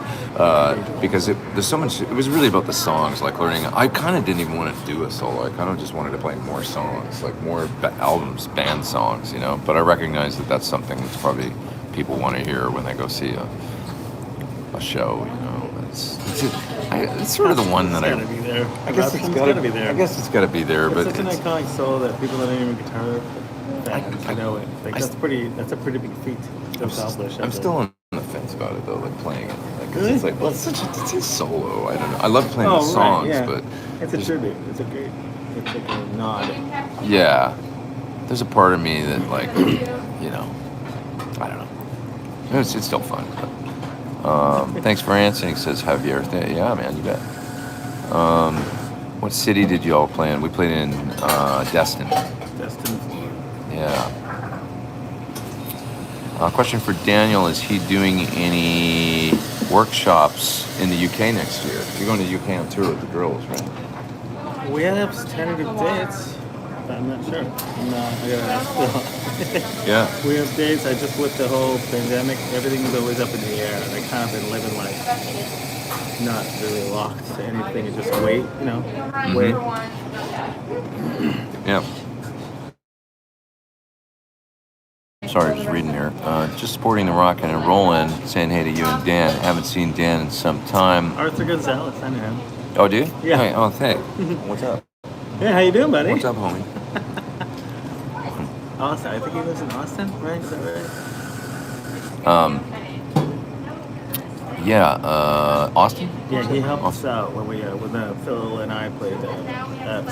because there's so much. It was really about the songs, like learning. I kind of didn't even want to do a solo. I kind of just wanted to play more songs, like more albums, band songs, But I recognize that that's something that's probably people want to hear when they go see a show, It's sort of the one that It's gotta be there. I guess it's gotta be there. I guess it's gotta be there, It's but such an iconic solo that people that aren't even guitar fans know it. Like that's a pretty big feat to accomplish. I'm still on the fence about it though, like playing it. Like, 'cause Really? it's like, well, it's a solo. I don't know. I love playing the right, songs, yeah. but It's a tribute. It's like a nod. yeah, there's a part of me that I don't know. It's still fun. But, thanks for answering, says Javier. Yeah, man, you bet. What city did you all play in? We played in Destin. Destin. Yeah. Question for Daniel: is he doing any workshops in the UK next year? You're going to the UK on tour with the Drills, right? We have tentative dates. But I'm not sure. I gotta ask Phil. Yeah. We have dates. I just with the whole pandemic, everything was always up in the air, and I kind of been living like not really locked to anything and just wait, wait. Yeah. Sorry, just reading here. Just supporting the Rockin' and Rollin', saying hey to you and Dan. Haven't seen Dan in some time. Arthur Gonzalez, I know him. Oh, do you? Yeah. Hey, oh, thanks. What's up? Hey, how you doing, buddy? What's up, homie? Austin. I think he lives in Austin, right? Is that right? Austin? Yeah, he helped us out when when Phil and I played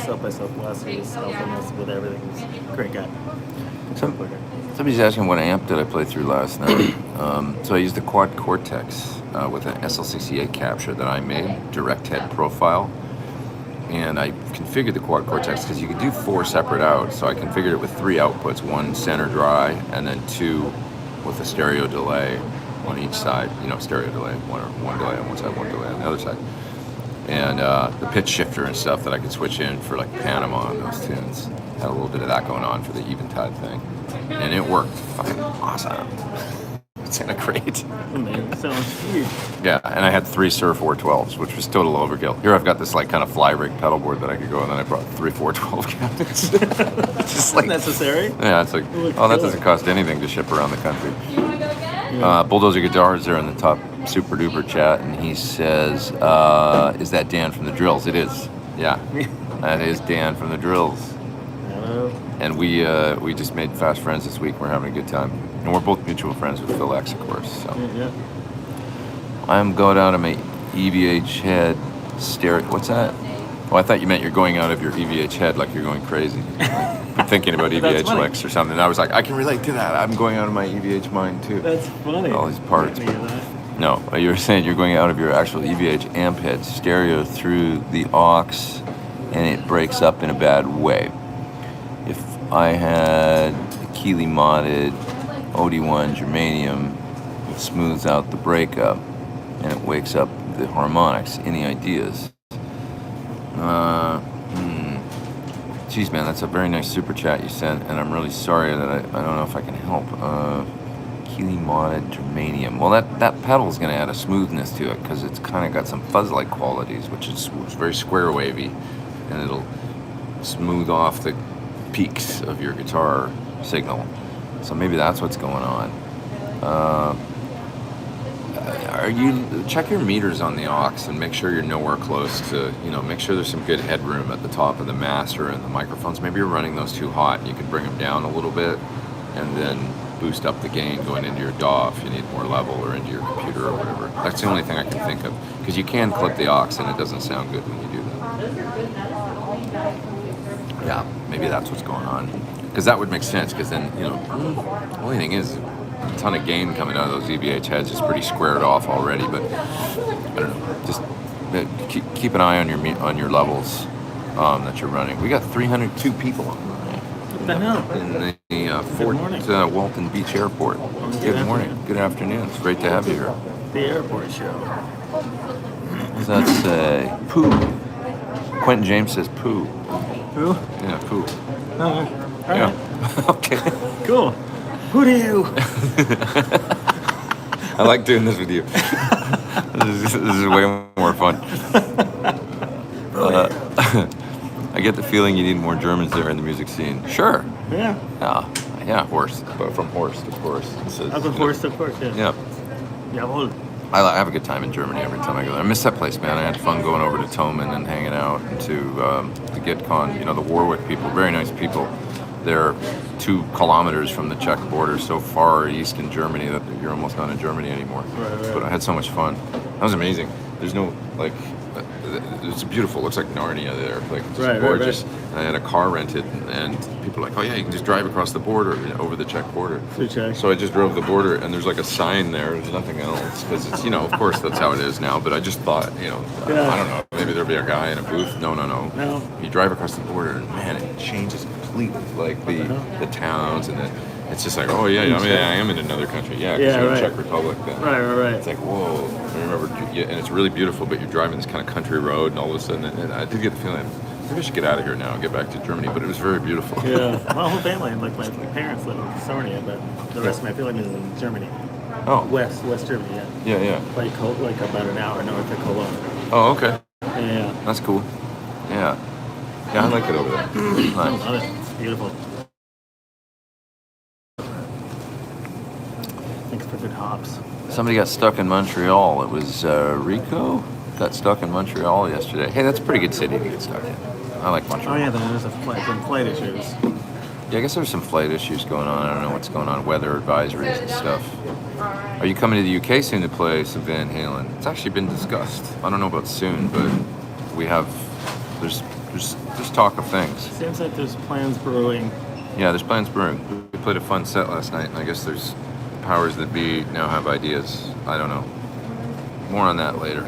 South by Southwest. He was helping us with everything. He's a great guy. Somebody's asking what amp did I play through last night. So I used the Quad Cortex with an SL68 capture that I made, direct head profile. And I configured the Quad Cortex because you could do 4 separate outs. So I configured it with 3 outputs, 1 center dry, and then 2 with a stereo delay on each side. Stereo delay, one delay on one side, 1 delay on the other side. And the pitch shifter and stuff that I could switch in for like Panama and those tunes. Had a little bit of that going on for the Eventide thing. And it worked fucking awesome. It's kind of great. Man, sounds huge. Yeah, and I had 3 Sur 412s, which was total overkill. Here I've got this like kind of fly rig pedal board that I could go, and then I brought 3 412 cabinets. Just like necessary. Yeah, it's like, oh, that doesn't cost anything to ship around the country. Bulldozer Guitars there in the top super duper chat, and he says, "Is that Dan from the Drills?" It is. Yeah, that is Dan from the Drills. Hello. And we just made fast friends this week. We're having a good time. And we're both mutual friends with Phil X, of course. So Yeah. I'm going out of my EVH head stereo. What's that? Oh, I thought you meant you're going out of your EVH head like you're going crazy. I'm thinking about EVH licks or something. And I was like, I can relate to that. I'm going out of my EVH mind too. That's funny. All these parts. I didn't hear that. No, you were saying you're going out of your actual EVH amp head stereo through the aux, and it breaks up in a bad way. If I had a Keeley modded OD1 germanium, it smooths out the breakup and it wakes up the harmonics. Any ideas? Geez, man, that's a very nice super chat you sent, and I'm really sorry that I don't know if I can help. Keeley modded germanium. Well, that pedal is going to add a smoothness to it because it's kind of got some fuzz-like qualities, which is very square wavy, and it'll smooth off the peaks of your guitar signal. So maybe that's what's going on. Check your meters on the aux and make sure you're nowhere close to, make sure there's some good headroom at the top of the master and the microphones. Maybe you're running those too hot and you can bring them down a little bit and then boost up the gain going into your DAW if you need more level, or into your computer or whatever. That's the only thing I can think of, because you can clip the aux and it doesn't sound good when you do that. Yeah, maybe that's what's going on. Because that would make sense, because then, the only thing is, a ton of gain coming out of those EVH heads is pretty squared off already, but I don't know, just keep an eye on your levels that you're running. We got 302 people on What the hell? in the Fort Walton Beach Airport. Good morning. Good afternoon. It's great to have you here. The airport show. What does that say? Pooh. Quentin James says poo. Who? Yeah, poo. Oh, all right. Yeah. Okay. Cool. Who do you? I like doing this with you. This is way more fun. I get the feeling you need more Germans there in the music scene. Sure. Yeah. Yeah, Horst. But from Horst, of course. Of course, yeah. Yeah. Yeah, well, I have a good time in Germany every time I go there. I miss that place, man. I had fun going over to Thomann and hanging out, and to the GitCon. The Warwick people, very nice people. They're 2 kilometers from the Czech border, so far east in Germany that you're almost not in Germany anymore. Right. But I had so much fun. That was amazing. There's no, it's beautiful. It looks like Narnia there. Like, it's just gorgeous. Right. I had a car rented, and people are like, oh yeah, you can just drive across the border, over the Czech border. So I just drove the border, and there's like a sign there. There's nothing else, because it's, of course that's how it is now. But I just thought, I don't know, maybe there'll be a guy in a booth. No. You drive across the border, and man, it changes completely. Like the towns, and it's just like, oh yeah, I am in another country. Yeah, because you're in the Czech Republic. Then. Right. It's like, whoa. I remember, and it's really beautiful, but you're driving this kind of country road, and all of a sudden, and I did get the feeling, maybe I should get out of here now and get back to Germany, but it was very beautiful. Yeah. My whole family, like my parents live in Sarnia, but the rest of my family is in Germany. Oh. West Germany, yeah. Yeah. Like about an hour north of Cologne. Oh, okay. Yeah. That's cool. Yeah, I like it over there. I Nice. love it. It's beautiful. tops. Somebody got stuck in Montreal. It was Rico got stuck in Montreal yesterday. Hey, that's a pretty good city to get stuck in. I like Montreal. Oh yeah, there's some flight issues. Yeah, I guess there's some flight issues going on. I don't know what's going on, weather advisories and stuff. Are you coming to the UK soon to play some Van Halen? It's actually been discussed. I don't know about soon, but we have. There's talk of things. Seems like there's plans brewing. Yeah, there's plans brewing. We played a fun set last night, and I guess there's powers that be now have ideas. I don't know. More on that later.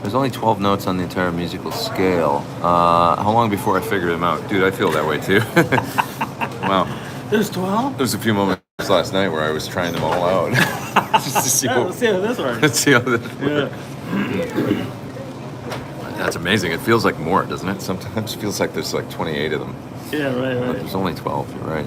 There's only 12 notes on the entire musical scale. How long before I figured them out? Dude, I feel that way too. Wow. There's 12? There's a few moments last night where I was trying them all out. Just to see Let's see how this works. Let's see how this Yeah. That's amazing. It feels like more, doesn't it? Sometimes it feels like there's like 28 of them. Yeah, But right. there's only 12, you're right.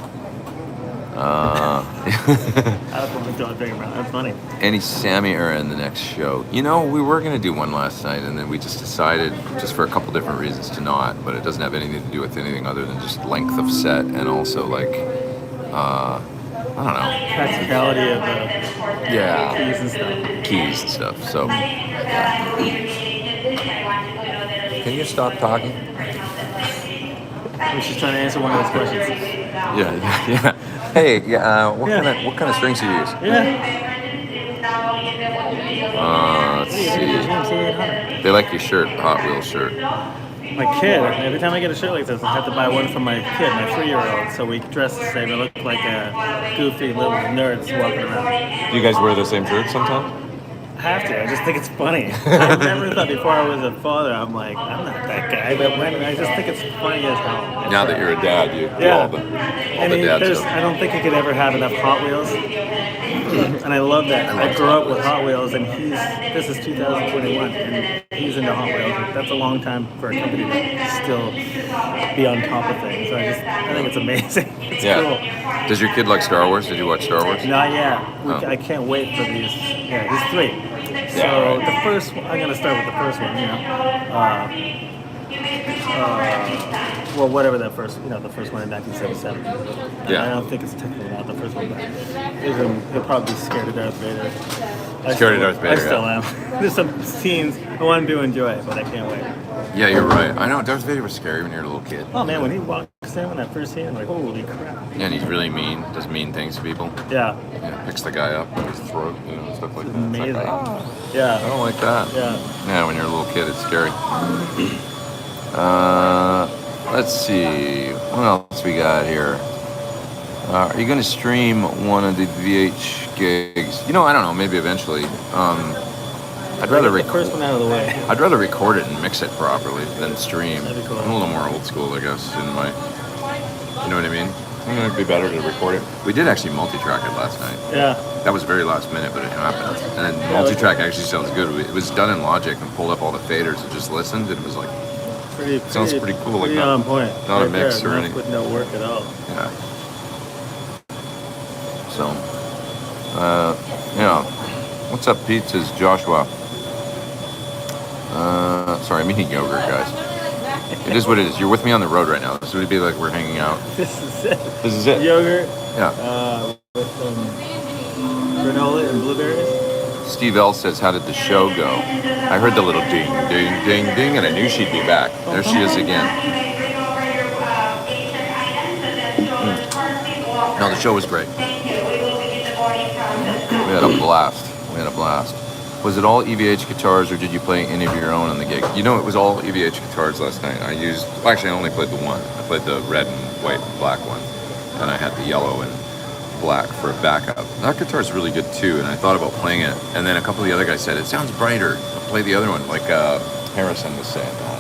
That's what I'm thinking about. That's funny. Any Sammy era in the next show? You know, we were going to do one last night, and then we just decided, just for a couple different reasons, to not. But it doesn't have anything to do with anything other than just length of set and also like, I don't know. Practicality of Yeah. keys and stuff. Keys and stuff. So, can you stop talking? I was just trying to answer one of those questions. Yeah. Hey, what kind of strings do you use? Yeah. Let's see. They like your shirt, Hot Wheels shirt. My kid, every time I get a shirt like this, I have to buy one for my kid, my 3-year-old, so we dress the same. I look like a goofy little nerds walking around. Do you guys wear the same shirt sometimes? I have to. I just think it's funny. I never thought before I was a father, I'm like, I'm not that guy. But when I just think it's funny as hell. Now that you're a dad, you do Yeah. all the I dad mean, stuff. I don't think you could ever have enough Hot Wheels. And I love that. I grew up with Hot Wheels, and this is 2021, and he's into Hot Wheels. That's a long time for a company to still be on top of things. I think it's amazing. It's cool. Does your kid like Star Wars? Did you watch Star Wars? Not yet. Oh. I can't wait for these. Yeah, he's 3. So Yeah, right. the first one, I'm gonna start with the first one. Well, whatever that first, the first one in 1977. Yeah. I don't think it's technically not the first one, but he'll probably be scared of Darth Vader. Scared of Darth Vader, I still am. There's some scenes I want him to enjoy, but I can't wait. Yeah, you're right. I know Darth Vader was scary when you were a little kid. Oh man, when he walks in on that first scene, I'm like, holy crap. Yeah, and he's really mean. Does mean things to people. Yeah. Picks the guy up with his throat, stuff like that. It's Amazing. like, I Yeah. don't like that. Yeah. Yeah, when you're a little kid, it's scary. Let's see. What else we got here? Are you going to stream one of the VH gigs? I don't know. Maybe eventually. I'd rather Get the first one out of the way. I'd rather record it and mix it properly than stream. That'd be cool. I'm a little more old school, I guess, in my. You know what I mean? I think it'd be better to record it. We did actually multi-track it last night. Yeah. That was very last minute, but it happened. And then multi-track actually sounds good. It was done in Logic and pulled up all the faders and just listened, and it was like, sounds pretty cool. Like Pretty on point. not a mix or Not anything. with no work at all. Yeah. So, yeah. What's up, Pete? Says Joshua. Sorry, I'm eating yogurt, guys. It is what it is. You're with me on the road right now. This would be like we're hanging out. This is it. This is it. Yogurt Yeah. with granola and blueberries. Steve L says, how did the show go? I heard the little ding, ding, ding, ding, and I knew she'd be back. There she is again. No, the show was great. We had a blast. Was it all EVH guitars, or did you play any of your own on the gig? It was all EVH guitars last night. I only played the one. I played the red and white and black one. And I had the yellow and black for a backup. That guitar's really good too, and I thought about playing it. And then a couple of the other guys said, it sounds brighter. I'll play the other one, like Harrison was saying that.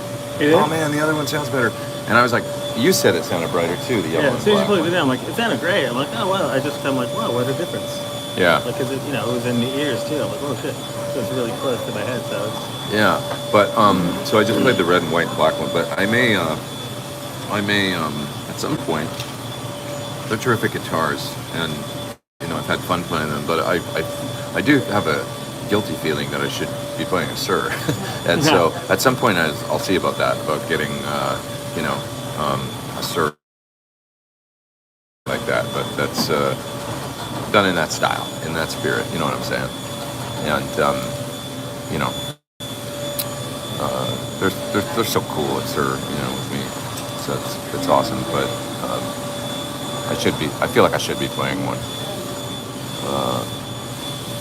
Oh man, the other one sounds better. And I was like, you said it sounded brighter too, the yellow Yeah, and as soon as you black put one. it down, I'm like, it sounded great. I'm like, oh wow. I'm like, wow, what a difference. Yeah. Like, cause it was in the ears too. I'm like, oh shit. So it's really close to my head, so it's. Yeah, but so I just played the red and white and black one, but I may at some point. They're terrific guitars, and I've had fun playing them. But I do have a guilty feeling that I should be playing a Sir, and so at some point I'll see about that, about getting a Sir like that. But that's done in that style, in that spirit. You know what I'm saying? And you know, they're so cool. It's her, with me. So it's awesome. But I feel like I should be playing one.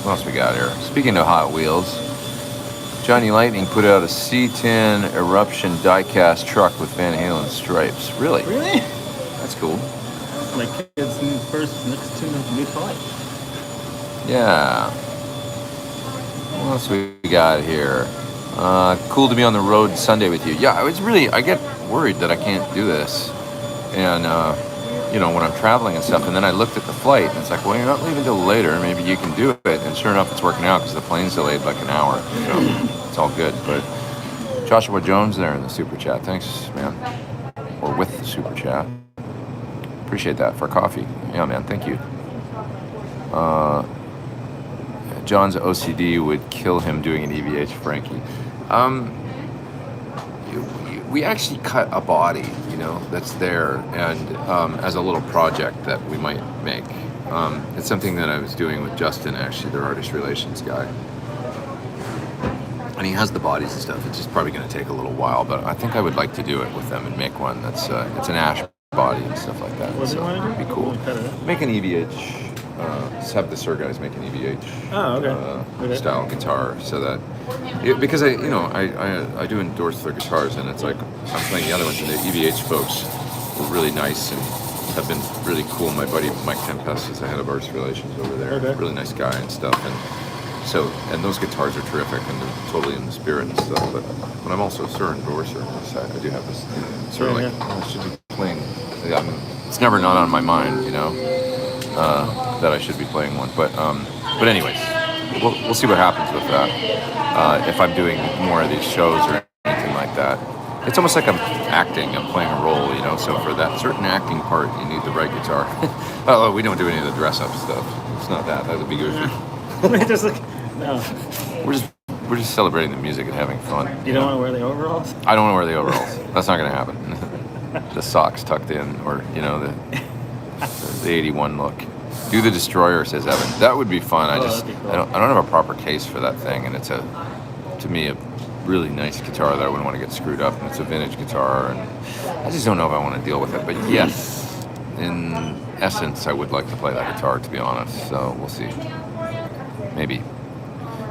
What else we got here? Speaking of Hot Wheels, Johnny Lightning put out a C10 Eruption diecast truck with Van Halen stripes. Really? Really? That's cool. My kid's first next to new toy. Yeah. What else we got here? Cool to be on the road Sunday with you. Yeah, I get worried that I can't do this. And, when I'm traveling and stuff. And then I looked at the flight and it's like, well, you're not leaving till later. Maybe you can do it. And sure enough, it's working out because the plane's delayed like an hour. So it's all good. But Joshua Jones there in the super chat. Thanks, man. Or with the super chat. Appreciate that for coffee. Yeah, man. Thank you. John's OCD would kill him doing an EVH Frankie. We actually cut a body, that's there, and as a little project that we might make. It's something that I was doing with Justin, actually, their artist relations guy. And he has the bodies and stuff. It's just probably going to take a little while, but I think I would like to do it with them and make one that's it's an ash body and stuff like that. What do you want to do? It'd be cool. Make an EVH. Just have the Sir guys make an EVH style guitar, so that because I do endorse their guitars, and it's like I'm playing the other ones, and the EVH folks were really nice and have been really cool. My buddy Mike Tempest is the head of artist relations over there, really nice guy and stuff, and those guitars are terrific and they're totally in the spirit and stuff. But I'm also a Sir endorser, so I do have this sort of I should be playing. It's never not on my mind, that I should be playing one, but anyways, we'll see what happens with that. If I'm doing more of these shows or anything like that, it's almost like I'm acting. I'm playing a role, So for that certain acting part, you need the right guitar. Oh, we don't do any of the dress-up stuff. It's not that. That would be goofy. No. We're just celebrating the music and having fun. You don't want to wear the overalls? I don't want to wear the overalls. That's not going to happen. The socks tucked in, or the 81 look. Do the Destroyer, says Evan. That would be fun. I don't have a proper case for that thing, and it's to me a really nice guitar that I wouldn't want to get screwed up, and it's a vintage guitar, and I just don't know if I want to deal with it. But yes, in essence, I would like to play that guitar, to be honest. So we'll see. Maybe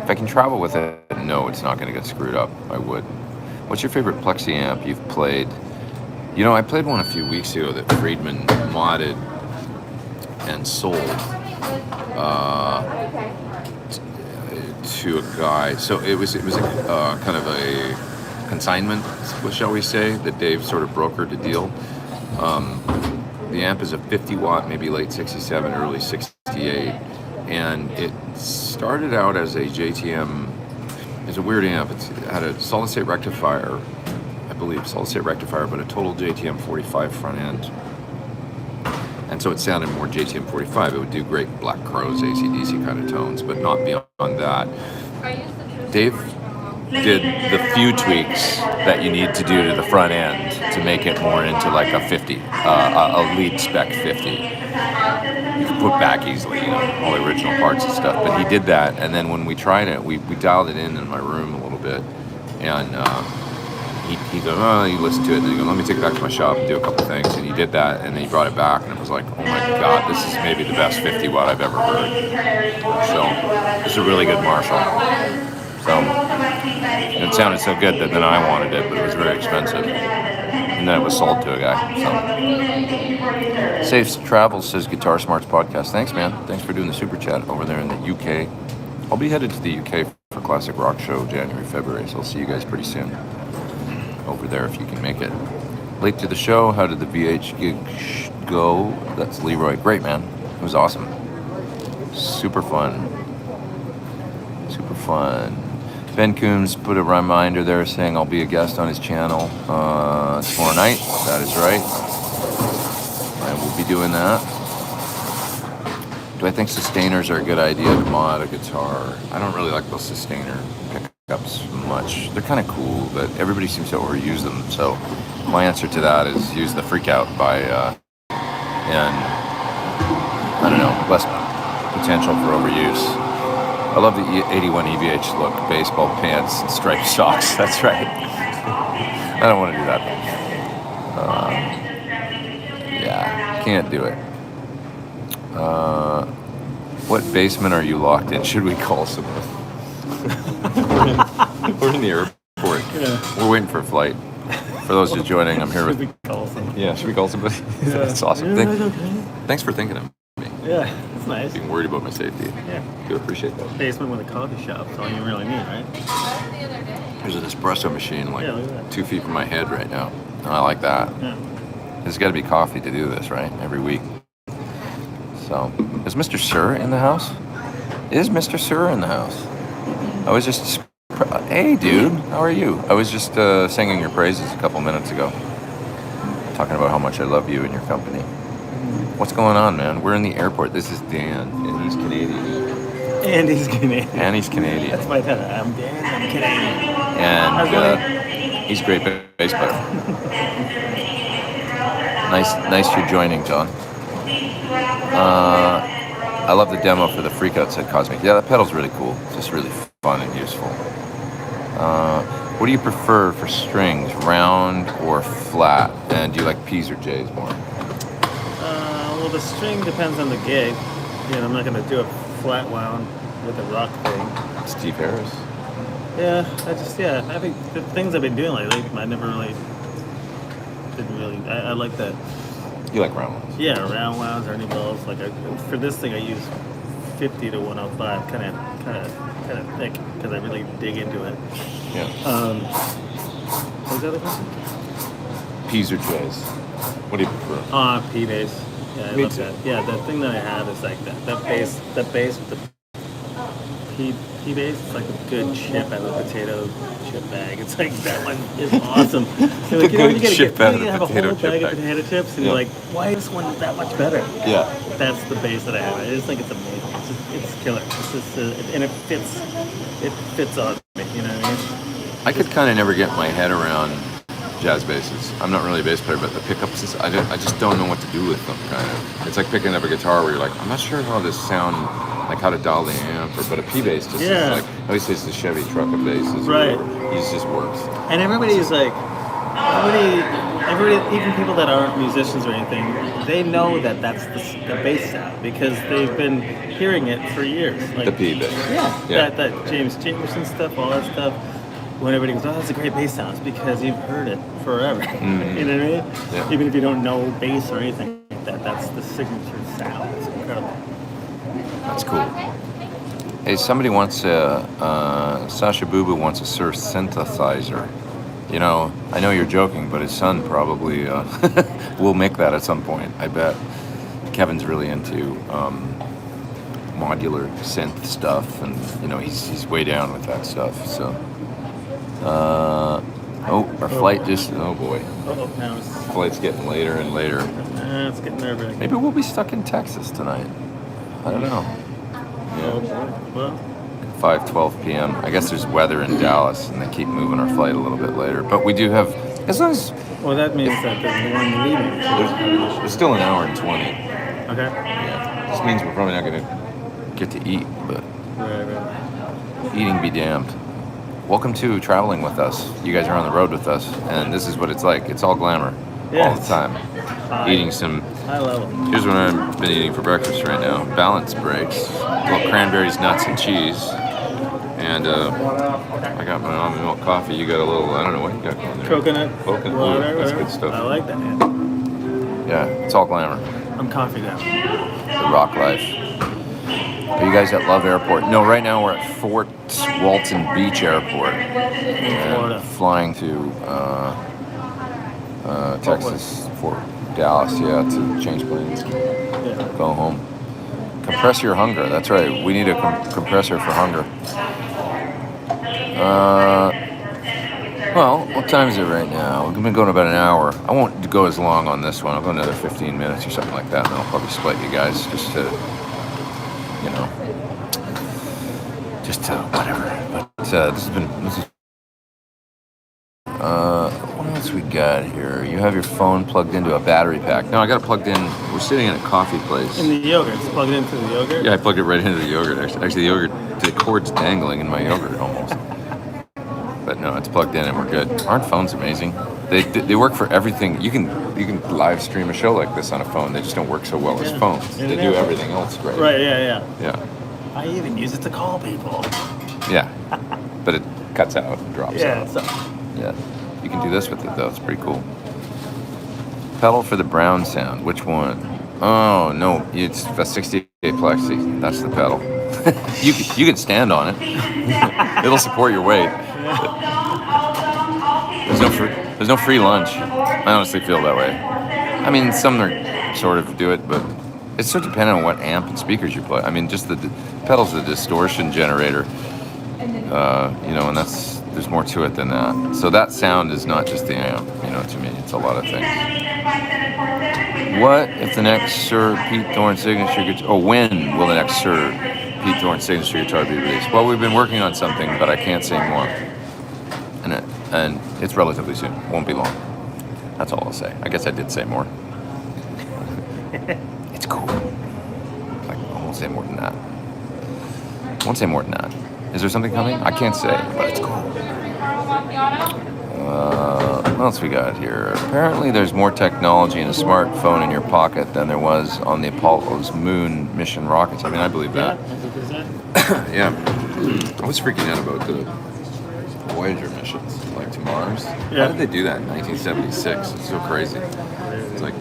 if I can travel with it, no, it's not going to get screwed up. I would. What's your favorite Plexi amp you've played? I played one a few weeks ago that Friedman modded and sold to a guy. So it was a kind of a consignment, shall we say, that Dave sort of brokered the deal. The amp is a 50 watt, maybe late 67, early 68, and it started out as a JTM. It's a weird amp. It had a solid state rectifier, I believe, but a total JTM 45 front end. And so it sounded more JTM 45. It would do great Black Crowes, AC/DC kind of tones, but not beyond that. Dave did the few tweaks that you need to do to the front end to make it more into like a 50, a lead spec 50. You can put back easily, all the original parts and stuff. But he did that, and then when we tried it, we dialed it in my room a little bit, and he goes, you listen to it, and then he goes, let me take it back to my shop and do a couple things. And he did that, and then he brought it back, and it was like, oh my God, this is maybe the best 50 watt I've ever heard. So it's a really good Marshall. So it sounded so good that then I wanted it, but it was very expensive. And then it was sold to a guy. So Safe Travels says Guitar Smarts Podcast. Thanks, man. Thanks for doing the super chat over there in the UK. I'll be headed to the UK for Classic Rock Show January, February, so I'll see you guys pretty soon over there if you can make it. Late to the show, how did the VH gig go? That's Leroy. Great, man. It was awesome. Super fun. Ben Coombs put a reminder there saying I'll be a guest on his channel tomorrow night. That is right. I will be doing that. Do I think sustainers are a good idea to mod a guitar? I don't really like those sustainer pickups much. They're kind of cool, but everybody seems to overuse them. So my answer to that is use the Freak Out by, and I don't know, potential for overuse. I love the 81 EVH look, baseball pants and striped socks. That's right. I don't want to do that. Yeah, can't do it. What basement are you locked in? Should we call someone? We're in the airport. Yeah. We're waiting for a flight. For those just joining, I'm here with... Should we call someone? Yeah, should we call somebody? Yeah. That's awesome. Yeah, okay. Thanks for thinking of me. Yeah, it's nice. Being worried about my safety. Yeah. Do appreciate that. Basement with a coffee shop. That's all you really need, right? There's an espresso machine like Yeah, look at that. 2 feet from my head right now. And I like that. Yeah. There's got to be coffee to do this, right? Every week. So, is Mr. Sir in the house? Is Mr. Sir in the house? I was just... Hey, dude. How are you? I was just singing your praises a couple minutes ago. Talking about how much I love you and your company. What's going on, man? We're in the airport. This is Dan, and he's Canadian. And he's Canadian. And he's Canadian. That's my title. I'm Dan, I'm Canadian. And he's a great bass player. Nice you're joining, John. I love the demo for the Freakouts at Cosmic. Yeah, that pedal's really cool. It's just really fun and useful. What do you prefer for strings, round or flat? And do you like P's or J's more? Well, the string depends on the gig. You know, I'm not going to do a flat wound with a rock thing. Steve Harris. Yeah, I think the things I've been doing lately, I I like that. You like round ones? Yeah, round wounds, Ernie balls. Like for this thing, I use 50 to 105, kind of thick, because I really dig into it. Yeah. What was the other question? P's or J's? What do you prefer? P bass. Yeah, I Me love too. that. Yeah, the thing that I have is like that bass with the P bass. It's like a good chip out of a potato chip bag. It's like that one is awesome. So like, good chip out of a have a potato whole chip bag of bag. potato chips, and Yeah. you're like, why is this one that much better? Yeah. That's the bass that I have. I just think it's amazing. It's killer. It's just, and it fits on me. You know what I mean? I could kind of never get my head around jazz basses. I'm not really a bass player, but the pickups, I just don't know what to do with them, kind of. It's like picking up a guitar where you're like, I'm not sure how this sound, like how to dial the amp, but a P bass just is like, I always say it's the Chevy truck of basses. Right. It just works. And everybody's like, everybody, even people that aren't musicians or anything, they know that that's the bass sound because they've been hearing it for years. Like, The P bass. Yeah. That James Jamerson stuff, all that stuff. When everybody goes, oh, that's a great bass sound, it's because you've heard it forever. Mm-hmm. You know what I mean? Yeah. Even if you don't know bass or anything like that, that's the signature sound. It's incredible. That's cool. Hey, somebody wants Sasha Boo Boo wants a Sir synthesizer. You know, I know you're joking, but his son probably will make that at some point. I bet. Kevin's really into modular synth stuff, and you know he's way down with that stuff. So, our flight just oh boy, Now it's flight's getting later and later. it's getting nerve-wracking. Maybe we'll be stuck in Texas tonight. I don't know. Oh, Yeah. boy. Well, 5:12 p.m. I guess there's weather in Dallas, and they keep moving our flight a little bit later. But we do have, as long as that means that the one leaving. there's still an hour and 20. Okay. Yeah. This means we're probably not going to get to eat, but Right. eating be damned. Welcome to traveling with us. You guys are on the road with us, and this is what it's like. It's all glamour, all Yes. the time. Eating some. High level. Here's what I've been eating for breakfast right now. Balance breaks. Well, cranberries, nuts, and cheese. And I got my almond milk coffee. You got a little, I don't know what you got going there. Coconut. Coconut. Ooh, Water, that's whatever. good stuff. I like that, man. Yeah, it's all glamour. I'm coffee now. The rock life. Are you guys at Love Airport? No, right now we're at Fort Walton Beach Airport. In Florida. Flying to Texas, Fort Dallas, yeah, to change planes. Yeah. Go home. Compress your hunger. That's right. We need a compressor for hunger. Well, what time is it right now? We've been going about an hour. I won't go as long on this one. I'll go another 15 minutes or something like that, and then I'll probably split you guys just to, you know, whatever. But this is what else we got here? you have your phone plugged into a battery pack. No, I got it plugged in. We're sitting in a coffee place. In the yogurt. Just plug it into the yogurt? Yeah, I plugged it right into the yogurt. Actually, the yogurt, the cord's dangling in my yogurt almost. But no, it's plugged in and we're good. Aren't phones amazing? They work for everything. You can live stream a show like this on a phone. They just don't work so well as phones. They do everything else great. Right, yeah. Yeah. I even use it to call people. Yeah. But it cuts out and drops out. So. Yeah. You can do this with it though. It's pretty cool. Pedal for the brown sound. Which one? Oh no, it's the 68 Plexi. That's the pedal. you can stand on it. It'll support your weight. There's no free lunch. I honestly feel that way. I mean, some are sort of do it, but it's so dependent on what amp and speakers you play. I mean, just the pedal's the distortion generator, and there's more to it than that. So that sound is not just the amp, to me, it's a lot of things. What if the next Sir Pete Thorn signature guitar, when will the next Sir Pete Thorn signature guitar be released? Well, we've been working on something, but I can't say more. And it's relatively soon. Won't be long. That's all I'll say. I guess I did say more. It's cool. I won't say more than that. Is there something coming? I can't say, but it's cool. What else we got here? Apparently there's more technology in a smartphone in your pocket than there was on the Apollo's moon mission rockets. I mean, I believe that. Yeah. I was freaking out about the Voyager missions, like to Mars. Yeah. How did they do that in 1976? It's so crazy. It's like,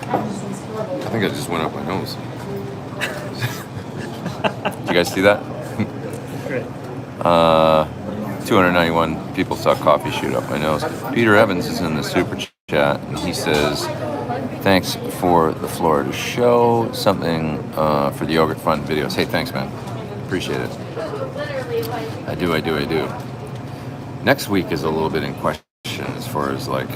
I think I just went up my nose. Did you guys see that? Great. 291 people saw coffee shoot up my nose. Peter Evans is in the super chat, and he says, thanks for the Florida show. Something for the Yogurt Fund videos. Hey, thanks, man. Appreciate it. I do. Next week is a little bit in question as far as like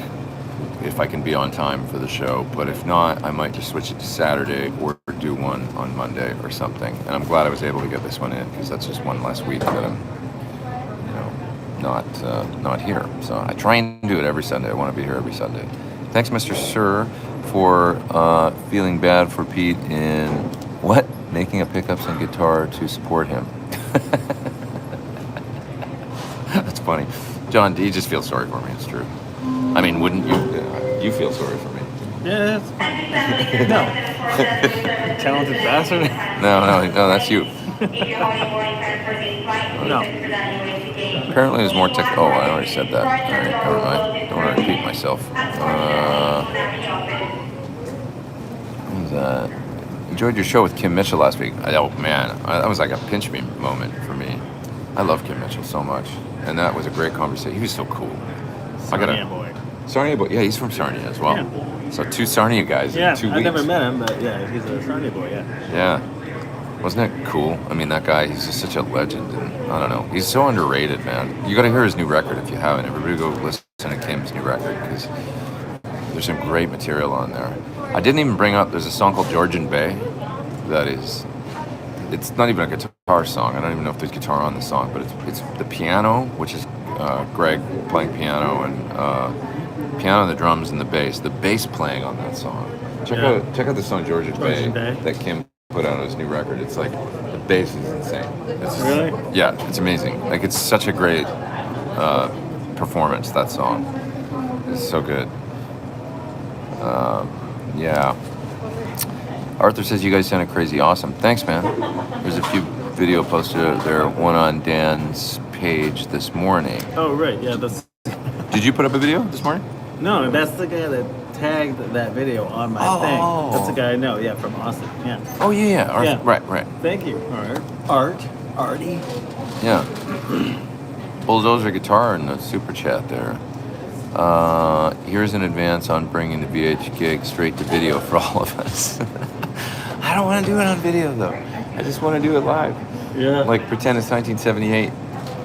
if I can be on time for the show, but if not, I might just switch it to Saturday or do one on Monday or something. And I'm glad I was able to get this one in because that's just one less week that I'm, not here. So I try and do it every Sunday. I want to be here every Sunday. Thanks, Mr. Sir, for feeling bad for Pete in making a pickups and guitar to support him. That's funny. John D just feels sorry for me. It's true. I mean, wouldn't you? You feel sorry for me? Yeah, that's fine. No. Talented bastard? No, that's you. No. Apparently there's more tech. Oh, I already said that. All right, never mind. Don't want to repeat myself. What was that? Enjoyed your show with Kim Mitchell last week. Oh, man. That was like a pinch me moment for me. I love Kim Mitchell so much. And that was a great conversation. He was so cool. Sarnia boy. Sarnia boy. Yeah, he's from Sarnia as well. Yeah. So 2 Sarnia guys in 2 weeks. I've never met him, but yeah, he's a Sarnia boy, yeah. Yeah. Wasn't that cool? I mean, that guy, he's just such a legend. And I don't know. He's so underrated, man. You got to hear his new record if you haven't. Everybody go listen to Kim's new record because there's some great material on there. I didn't even bring up, there's a song called Georgian Bay that is, it's not even a guitar song. I don't even know if there's guitar on the song, but it's the piano, which is Greg playing piano and the drums and the bass playing on that song. Check out the song Georgian Bay that Kim put out on his new record. It's like the bass is insane. Really? Yeah, it's amazing. Like it's such a great performance, that song. It's so good. Yeah. Arthur says you guys sounded crazy awesome. Thanks, man. There's a few video posted there, one on Dan's page this morning. Oh, right. Yeah, that's... Did you put up a video this morning? No, that's the guy that tagged that video on my thing. That's the guy I know, yeah, from Austin, yeah. Oh, yeah. Arthur. Yeah. Right. Thank you, Artie. Yeah. Bulldozer Guitar in the super chat there. Here's an advance on bringing the VH gig straight to video for all of us. I don't want to do it on video, though. I just want to do it live. Yeah. Like, pretend it's 1978.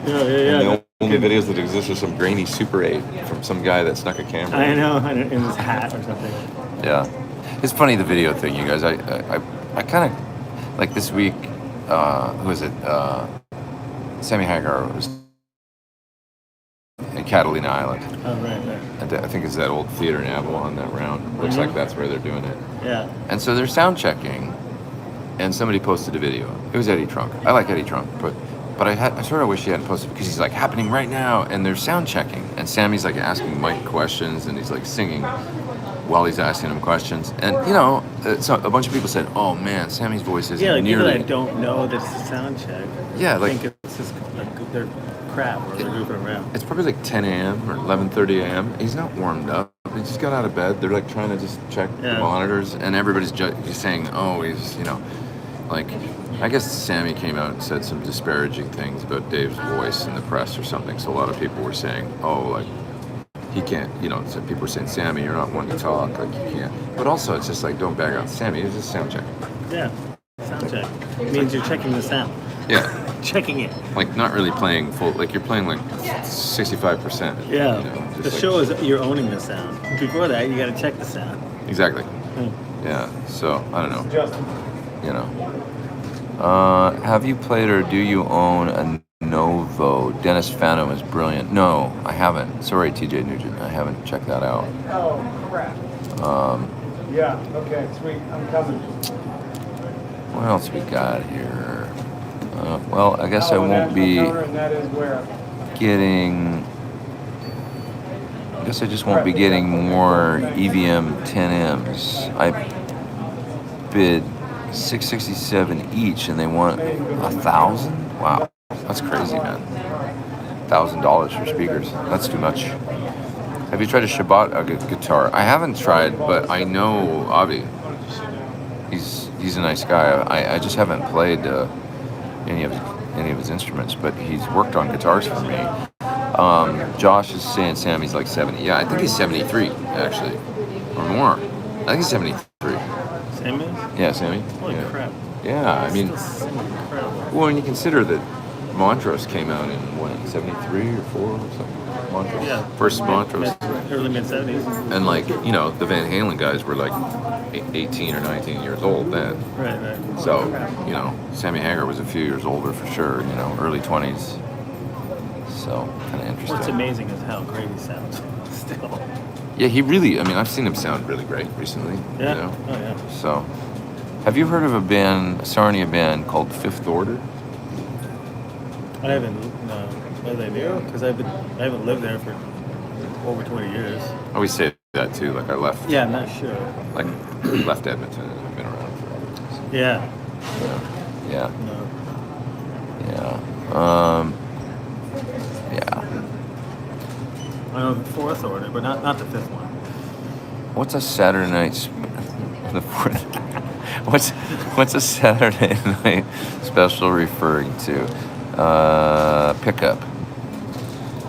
Yeah. And the only videos that exist are some grainy Super 8 from some guy that snuck a camera. I know, in his hat or something. Yeah. It's funny, the video thing, you guys. I kind of, like this week, who was it? Sammy Hagar was... It Catalina Island. Oh, right. And I think it's that old theater in Avalon, that round. Looks like that's where they're doing it. Yeah. And so they're sound checking, and somebody posted a video. It was Eddie Trunk. I like Eddie Trunk, but I sort of wish he hadn't posted because he's like, happening right now, and they're sound checking. And Sammy's like asking Mike questions, and he's like singing while he's asking him questions. And, you know, so a bunch of people said, oh man, Sammy's voice isn't Yeah, like people nearly... that don't know that it's a sound check. Yeah, like... think it's just like they're crap or they're goofing around. It's probably like 10 a.m. or 11:30 a.m. He's not warmed up. He just got out of bed. They're like trying to just check the monitors, and everybody's just saying, oh, he's, you know, like, I guess Sammy came out and said some disparaging things about Dave's voice in the press or something. So a lot of people were saying, oh, like, he can't, you know, so people were saying, Sammy, you're not one to talk, like, you can't. But also, it's just like, don't bag on Sammy. It's just sound check. Yeah, sound check. It means you're checking the sound. Yeah. Checking it. Like, not really playing full, like, you're playing like 65%. Yeah. You know, The just show is you're owning the sound. Before that, you got to check the sound. Exactly. Hmm. Yeah, so, I don't know. You know. Have you played or do you own a Novo? Dennis Phantom is brilliant. No, I haven't. Sorry, TJ Nugent. I haven't checked that out. Oh, crap. Yeah, okay, sweet. I'm coming. What else we got here? Well, I guess I won't be getting... I guess I just won't be getting more EVM 10Ms. I bid $667 each, and they want $1,000. Wow, that's crazy, man. $1,000 for speakers. That's too much. Have you tried a Shabbat guitar? I haven't tried, but I know Avi. He's a nice guy. I just haven't played any of his instruments, but he's worked on guitars for me. Josh is saying Sammy's like 70. Yeah, I think he's 73 actually, or more. I think he's 73. Sammy? Yeah, Sammy. Holy Yeah. crap. Yeah, I mean, Incredible. well, when you consider that Montrose came out in what, 73 or 4 or something. Montrose. Yeah. First Montrose. Early mid-70s. And like, you know, the Van Halen guys were like 18 or 19 years old then. Right. So, you know, Sammy Hagar was a few years older for sure, you know, early 20s. So, kind of interesting. What's amazing is how great he sounds still. Yeah, he really, I mean, I've seen him sound really great recently. Yeah. You know? Oh, yeah. So, have you heard of a Sarnia band called Fifth Order? I haven't, no. No, they do? Because I haven't lived there for over 20 years. I always say that too, like I left. Yeah, I'm not sure. Like, left Edmonton and I've been around for Yeah. Yeah. No. Yeah. Yeah. I know the fourth order, but not the fifth one. What's a Saturday night? What's a Saturday night special referring to? Pickup.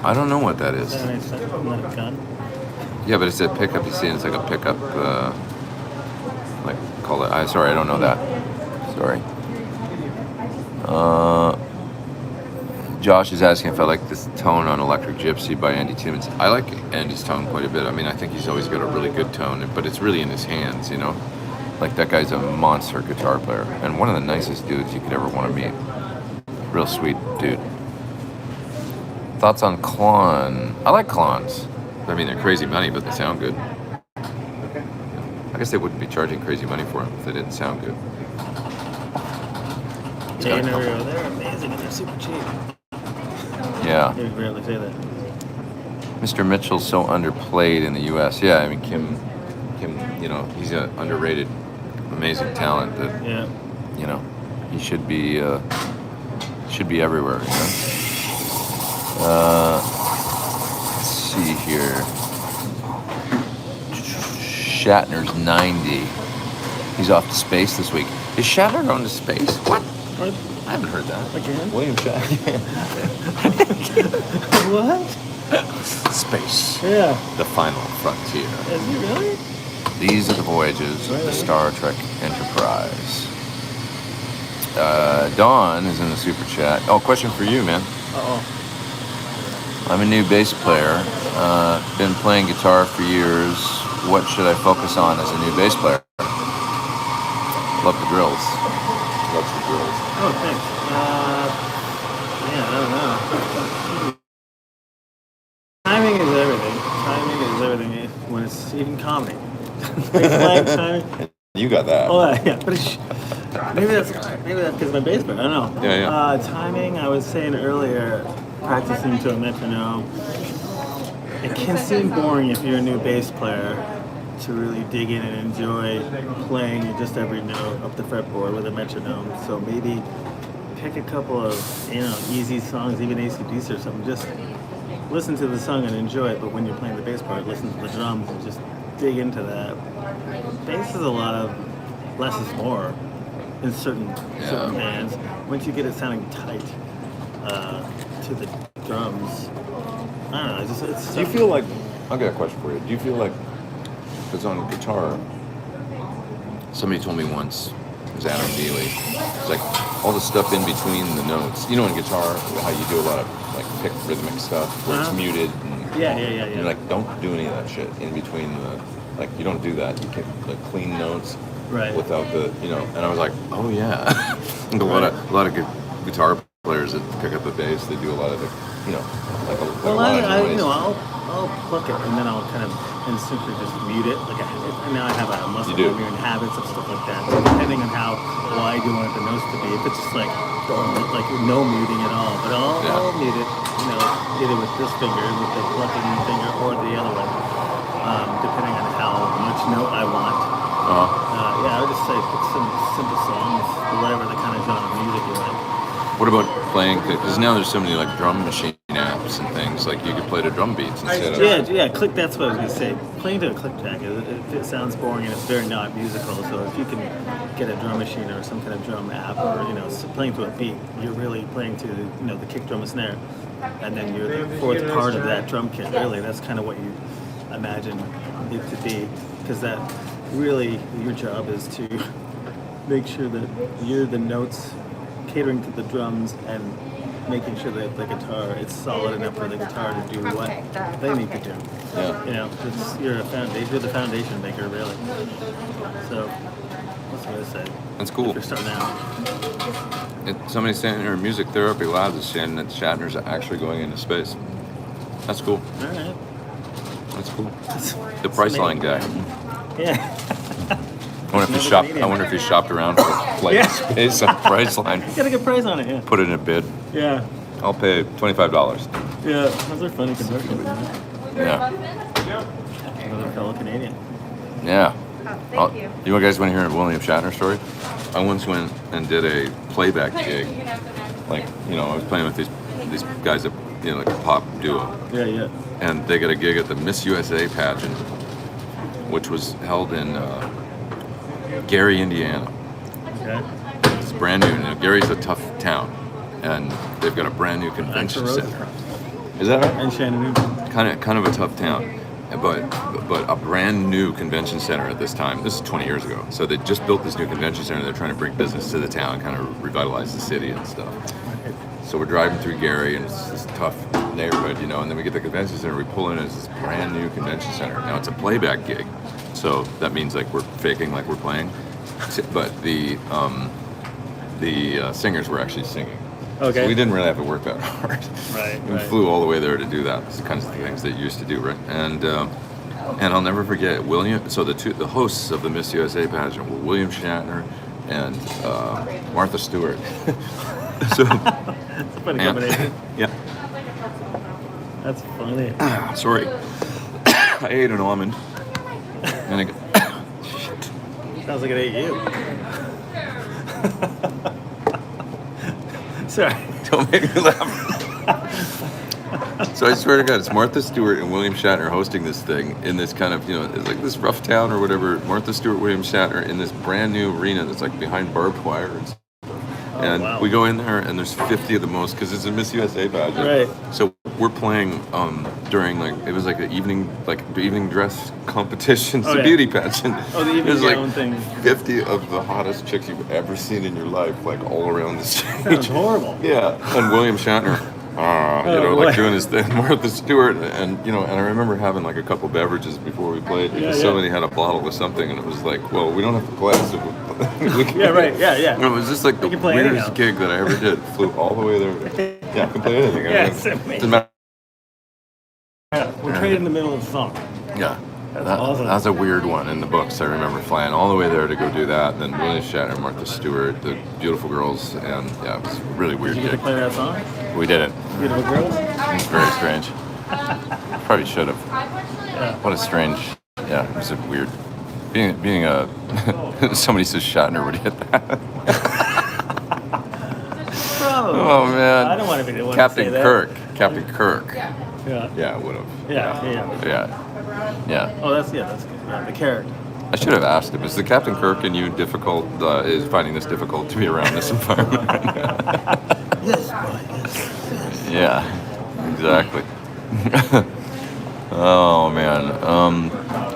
I don't know what that is. Saturday night special, not a gun. Yeah, but it said pickup. You see, it's like a pickup. Like call it. Sorry, I don't know that. Sorry. Josh is asking if I like this tone on Electric Gypsy by Andy Timmons. I like Andy's tone quite a bit. I mean, I think he's always got a really good tone, but it's really in his hands, you know? Like, that guy's a monster guitar player, and one of the nicest dudes you could ever want to meet. Real sweet dude. Thoughts on Klon? I like Klons. I mean, they're crazy money, but they sound good. I guess they wouldn't be charging crazy money for them if they didn't sound good. Jay and Ariel, they're amazing and they're super cheap. Yeah. You rarely say that. Mr. Mitchell's so underplayed in the U.S. Yeah, I mean, Kim, you know, he's an underrated, amazing talent that, Yeah. you know, he should be everywhere, you know? Let's see here. Shatner's 90. He's off to space this week. Is Shatner going to space? What? What? I haven't heard that. Again? William Shatner. What? Space. Yeah. The final frontier. Is he really? These are the voyages of the Star Trek Enterprise. Dawn is in the super chat. Oh, question for you, man. Uh-oh. I'm a new bass player. Been playing guitar for years. What should I focus on as a new bass player? Love the drills. Loves the drills. Oh, thanks. Yeah, I don't know. timing is everything. Timing is everything when it's even comedy. Timing. You got that. Oh yeah, but maybe that's because my bass player. I don't know. Yeah. Timing. I was saying earlier, practicing to a metronome. It can seem boring if you're a new bass player to really dig in and enjoy playing just every note up the fretboard with a metronome. So maybe pick a couple of easy songs, even AC/DC or something. Just listen to the song and enjoy it. But when you're playing the bass part, listen to the drums and just dig into that. Bass is a lot of less is more in certain bands. Once you get it sounding tight to the drums, I don't know. It's Do you feel like, I've got a question for you. Do you feel like, because on guitar, somebody told me once, it was Adam Neely, it's like all the stuff in between the notes. You know, in guitar, how you do a lot of like pick rhythmic stuff where it's muted. And, Yeah. You're like, don't do any of that shit in between the, like, you don't do that. You can like clean notes without the, and I was like, oh yeah. And a lot of good guitar players that pick up the bass, they do a lot of the, like a lot of noise. I'll pluck it and then I'll kind of instinctively just mute it. Like now I have a muscle memory and habits of stuff like that. So depending on how wide you want the notes to be, if it's just like no muting at all, but I'll mute it. Either with this finger, with the plucking finger, or the other one, depending on how much note I want. I would just say pick some simple songs, whatever the kind of genre of music you like. What about playing? Because now there's so many like drum machine apps and things. Like you could play to drum beats instead of. Yeah. Click. That's what I was gonna say. Playing to a click track, it sounds boring and it's very not musical. So if you can get a drum machine or some kind of drum app, or playing to a beat, you're really playing to the kick drum and snare, and then you're the fourth part of that drum kit. Really, that's kind of what you imagine it to be, because that really your job is to make sure that you're the notes catering to the drums and making sure that the guitar it's solid enough for the guitar to do what they need to do. Yeah. You're the foundation maker, really. So that's what I say. That's cool. If you're starting out. Somebody's saying in our music therapy labs is saying that Shatner's actually going into space. That's cool. All right. That's cool. The Priceline guy. Yeah. I wonder if he shopped around for flight to space on Priceline. Got a good price on it, yeah. Put it in a bid. Yeah. I'll pay $25. Yeah. Those are funny commercials. Yeah. Another fellow Canadian. Yeah. Oh, thank you. You guys want to hear a William Shatner story? I once went and did a playback gig. Like, I was playing with these guys that, like a pop duo. Yeah. And they got a gig at the Miss USA pageant, which was held in Gary, Indiana. Okay. It's brand new. Gary's a tough town, and they've got a brand new convention center. Is that right? And Shannon. Kind of a tough town, but a brand new convention center at this time. This is 20 years ago. So they just built this new convention center. They're trying to bring business to the town, kind of revitalize the city and stuff. So we're driving through Gary, and it's this tough neighborhood, and then we get the convention center. We pull in, and it's this brand new convention center. Now it's a playback gig, so that means like we're faking like we're playing, but the singers were actually singing. Okay. So we didn't really have to work that hard. Right. We flew all the way there to do that. It's the kinds of things that you used to do, right? And I'll never forget William. So the hosts of the Miss USA pageant were William Shatner and Martha Stewart. So. It's a funny combination. Yeah. That's funny. Sorry. I ate an almond. And I go, shit. Sounds like it ate you. Sorry. Don't make me laugh. So I swear to God, it's Martha Stewart and William Shatner hosting this thing in this kind of, it's like this rough town or whatever. Martha Stewart, William Shatner in this brand new arena that's like behind barbed wire and stuff. And we go in there, and there's 50 of the most, because it's a Miss USA pageant. Right. So we're playing during it was like the evening dress competition, it's a beauty pageant. Oh, the evening gown thing. 50 of the hottest chicks you've ever seen in your life, like all around the stage. Sounds horrible. Yeah, and William Shatner, doing his thing. Martha Stewart, and I remember having like a couple beverages before we played because somebody had a bottle of something, and it was like, well, we don't have to play, so we can, It was just like the weirdest gig that I ever did. Flew all the way there. Yeah, I can play anything. Yeah, it's amazing. Doesn't matter We're trading in the middle of summer. Yeah. That's awesome. That's a weird one in the books. I remember flying all the way there to go do that. Then William Shatner, Martha Stewart, the beautiful girls, and yeah, it was a really weird Did you get to gig. play that song? We didn't. Beautiful girls? It's very strange. Probably should have. Yeah. What a strange. Yeah, it was a weird. Being a somebody says Shatner would hit that. Probably. Oh man. I don't want to be the one Captain to say that. Kirk. Captain Kirk. Yeah. Yeah, would have. Yeah. Yeah. Oh, that's good. Yeah, the character. I should have asked him. Is the Captain Kirk and you difficult? Is finding this difficult to be around this environment right now? Yes, boy. Yes. Yeah, exactly. Oh man.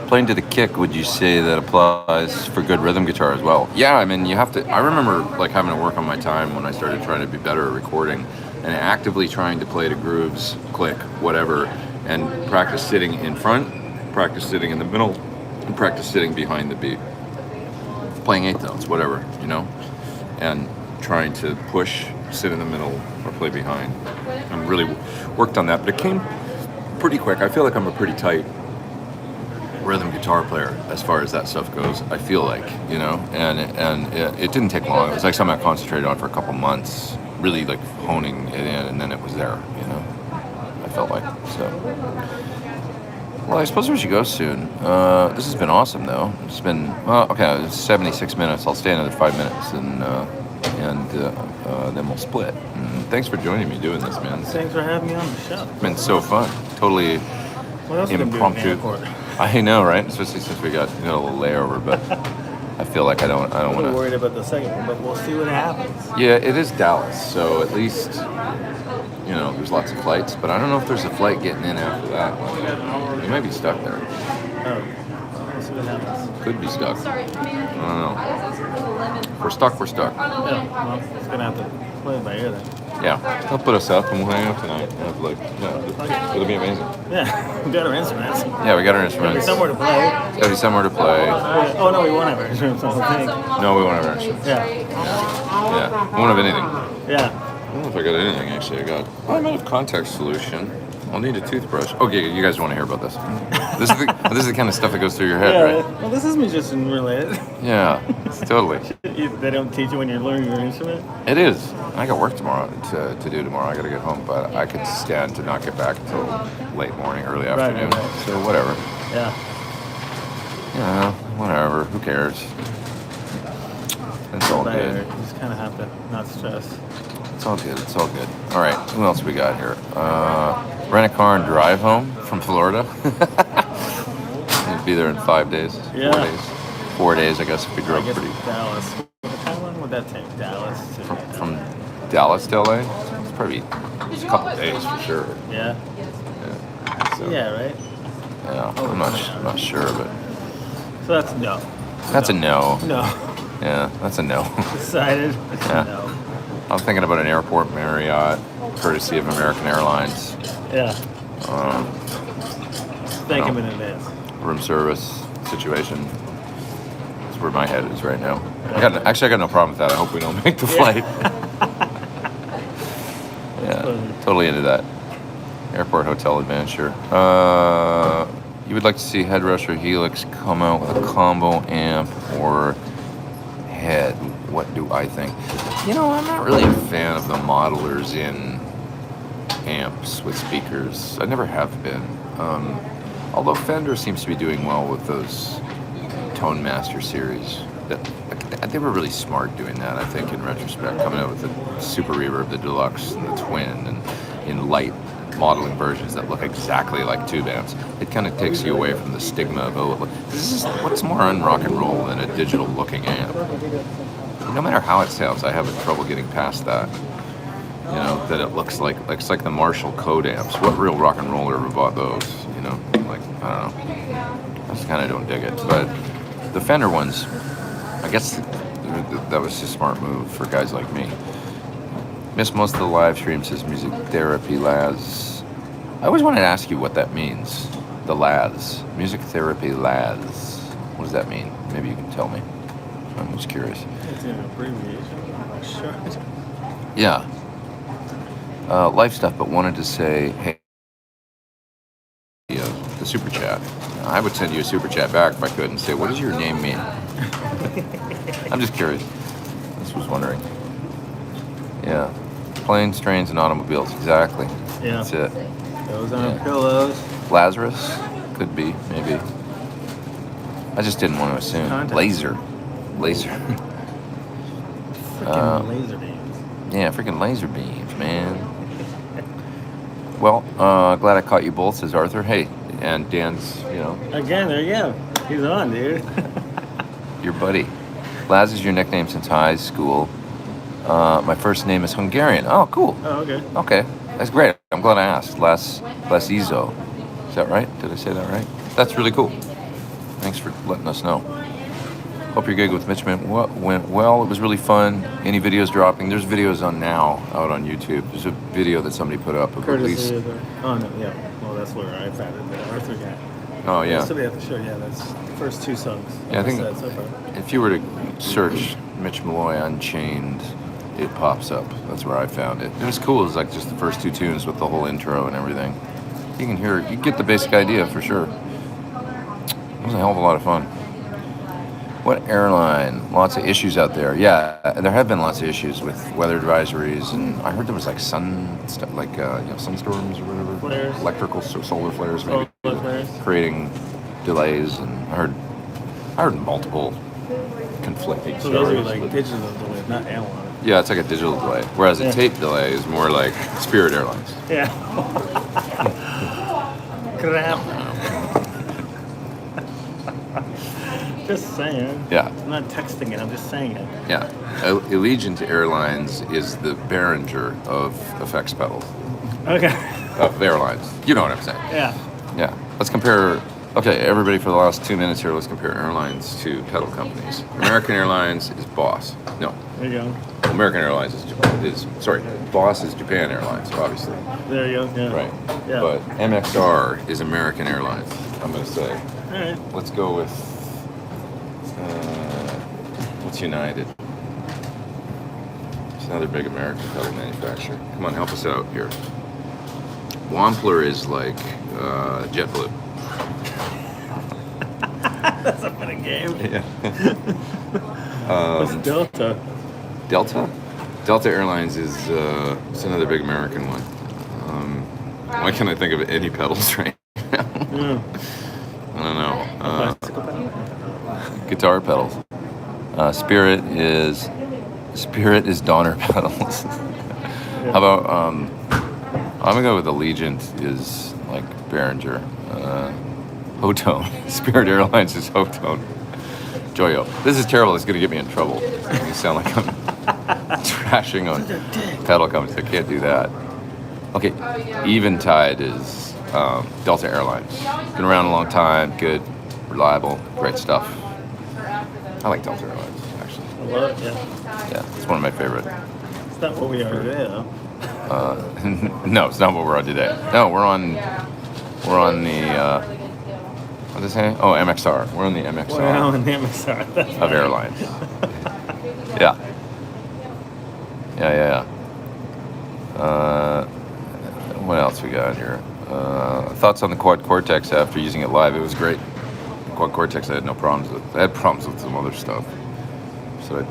Playing to the kick, would you say that applies for good rhythm guitar as well? Yeah, I mean, you have to. I remember like having to work on my time when I started trying to be better at recording, and actively trying to play to grooves, click, whatever, and practice sitting in front, practice sitting in the middle, and practice sitting behind the beat. Playing eighth notes, whatever, you know, and trying to push, sit in the middle, or play behind. And really worked on that, but it came pretty quick. I feel like I'm a pretty tight rhythm guitar player as far as that stuff goes. I feel like, you know, and it didn't take long. It was like something I concentrated on for a couple months, really like honing it in, and then it was there, you know. I felt like so. Well, I suppose we should go soon. This has been awesome, though. It's been okay. It's 76 minutes. I'll stay another 5 minutes, and then we'll split. And thanks for joining me doing this, man. Thanks for having me on the show. It's been so fun. Totally What else are you gonna do in the impromptu. airport? I know, right? Especially since we got a little layover, but I feel like I don't I'm want to. worried about the second one, but we'll see what happens. Yeah, it is Dallas, so at least there's lots of flights. But I don't know if there's a flight getting in after that. We might be stuck there. Oh, we'll see what happens. Could be stuck. I don't know. If we're stuck. We're stuck. Yeah, well, it's gonna have to play it by ear then. Yeah, they'll put us up and we'll hang out tonight. It'll be amazing. Yeah, we got our instruments. Yeah, we got our instruments. Somewhere to play. Gotta be somewhere to play. Oh no, we won't have our instruments. I don't think. No, we won't have our instruments. Yeah, Yeah, we won't have anything. yeah. I don't know if I got anything actually. I might have contact solution. I'll need a toothbrush. Okay, you guys want to hear about this? This is the kind of stuff that goes through your head, Yeah. right? Well, this is musician related. Yeah, totally. They don't teach you when you're learning your instrument. It is. I got work tomorrow to do tomorrow. I got to get home, but I could stand to not get back until late morning, early afternoon. right. So whatever. Yeah. Yeah, whatever. Who cares? It's all But good. you just kind of have to not stress. It's all good. It's all good. All right. Who else we got here? Rent a car and drive home from Florida. We'd be there in 5 days. Yeah. 4 days. 4 days, I guess, if we I drove guess pretty. Dallas. How long would that take? Dallas to From Dallas to LA? It's probably a couple days for sure. Yeah. Yeah. So, Yeah. Right. yeah, I'm not sure, but So that's no. that's a no. No. Yeah, that's a no. Decided. Yeah. No. I'm thinking about an airport Marriott, courtesy of American Airlines. Yeah. Um, Thank no. him in advance. Room service situation. That's where my head is right now. I got no problem with that. I hope we don't make the flight. Yeah, totally into that. Airport hotel adventure. You would like to see Headrush or Helix come out with a combo amp or head? What do I think? I'm not really a fan of the modelers in amps with speakers. I never have been. Although Fender seems to be doing well with those Tone Master series. They were really smart doing that, I think, in retrospect, coming out with the Super Reverb, the Deluxe, and the Twin, and in light modeling versions that look exactly like tube amps. It kind of takes you away from the stigma of, what's more unrock and roll than a digital looking amp? No matter how it sounds, I have trouble getting past that. That it looks like the Marshall Code amps. What real rock and roller ever bought those? I don't know. I just kind of don't dig it. But the Fender ones, I guess that was a smart move for guys like me. Missed most of the live streams, says Music Therapy Laz. I always wanted to ask you what that means. The Laz. Music Therapy Laz. What does that mean? Maybe you can tell me. I'm just curious. It's an abbreviation. Short. Yeah. Life stuff, but wanted to say, hey, super chat. I would send you a super chat back if I could and say, what does your name mean? I'm just curious. Just was wondering. Yeah. Planes, trains, and automobiles. Exactly. Yeah. That's it. Those aren't pillows. Lazarus? Could be, maybe. I just didn't want to assume. Context. Laser. Freaking laser beams. Yeah, freaking laser beams, man. Well, glad I caught you both, says Arthur. Hey, and Dan's, Again, there you go. He's on, dude. your buddy. Laz is your nickname since high school. My first name is Hungarian. Oh, cool. Oh, okay. Okay, that's great. I'm glad I asked. Les Izo. Is that right? Did I say that right? That's really cool. Thanks for letting us know. Hope your gig with Mitch went well. It was really fun. Any videos dropping? There's videos on now out on YouTube. There's a video that somebody put up of at least. Oh, no, yeah. Well, that's where I found it. The Arthur guy. Oh, yeah. Somebody at the show, yeah, that's the first 2 songs. Yeah, I think said so far. if you were to search Mitch Malloy Unchained, it pops up. That's where I found it. It was cool. It was like just the first 2 tunes with the whole intro and everything. You can hear, you get the basic idea for sure. It was a hell of a lot of fun. What airline? Lots of issues out there. Yeah, there have been lots of issues with weather advisories, and I heard there was like sunstorms or whatever. Flares. Electrical, solar flares maybe. Solar flares. Creating delays, and I heard multiple conflicting So those stories. are like but- digital delays, not analog. Yeah, it's like a digital delay, whereas a Yeah. tape delay is more like Spirit Airlines. Yeah. Crap. Just saying. Yeah. I'm not texting it, I'm just saying it. Yeah, Allegiant Airlines is the Behringer of effects pedals Okay. of airlines. You know what I'm saying? Yeah. Yeah. Let's compare. Okay, everybody, for the last 2 minutes here, let's compare airlines to pedal companies. American Airlines is Boss. No, There you go. American Airlines is Boss is Japan Airlines, obviously. There you go. Yeah. Right. Yeah. But MXR is American Airlines. I'm gonna say. All right. Let's go with what's United? It's another big American pedal manufacturer. Come on, help us out here. Wampler is like JetBlue. That's a funny game. Yeah. What's Delta? Delta Airlines is it's another big American one. Why can't I think of any pedals right now? Yeah. I don't know. Bicycle pedal? Guitar pedals. Spirit is Donner pedals. How about I'm gonna go with Allegiant is like Behringer. Hotone. Spirit Airlines is Hotone. Joyo. This is terrible. It's gonna get me in trouble. You sound like I'm trashing on pedal companies. I can't do that. Okay. Eventide is Delta Airlines. Been around a long time. Good, reliable, great stuff. I like Delta Airlines actually. I love it, yeah. Yeah, it's one of my favorate. It's not what we are today, though. No, it's not what we're on today. No, we're on the what did I say? Oh, MXR. We're on the MXR Well, and the MSR. That's of airlines. Yeah. What else we got here? Thoughts on the Quad Cortex after using it live? It was great. The Quad Cortex I had no problems with. I had problems with some other stuff. So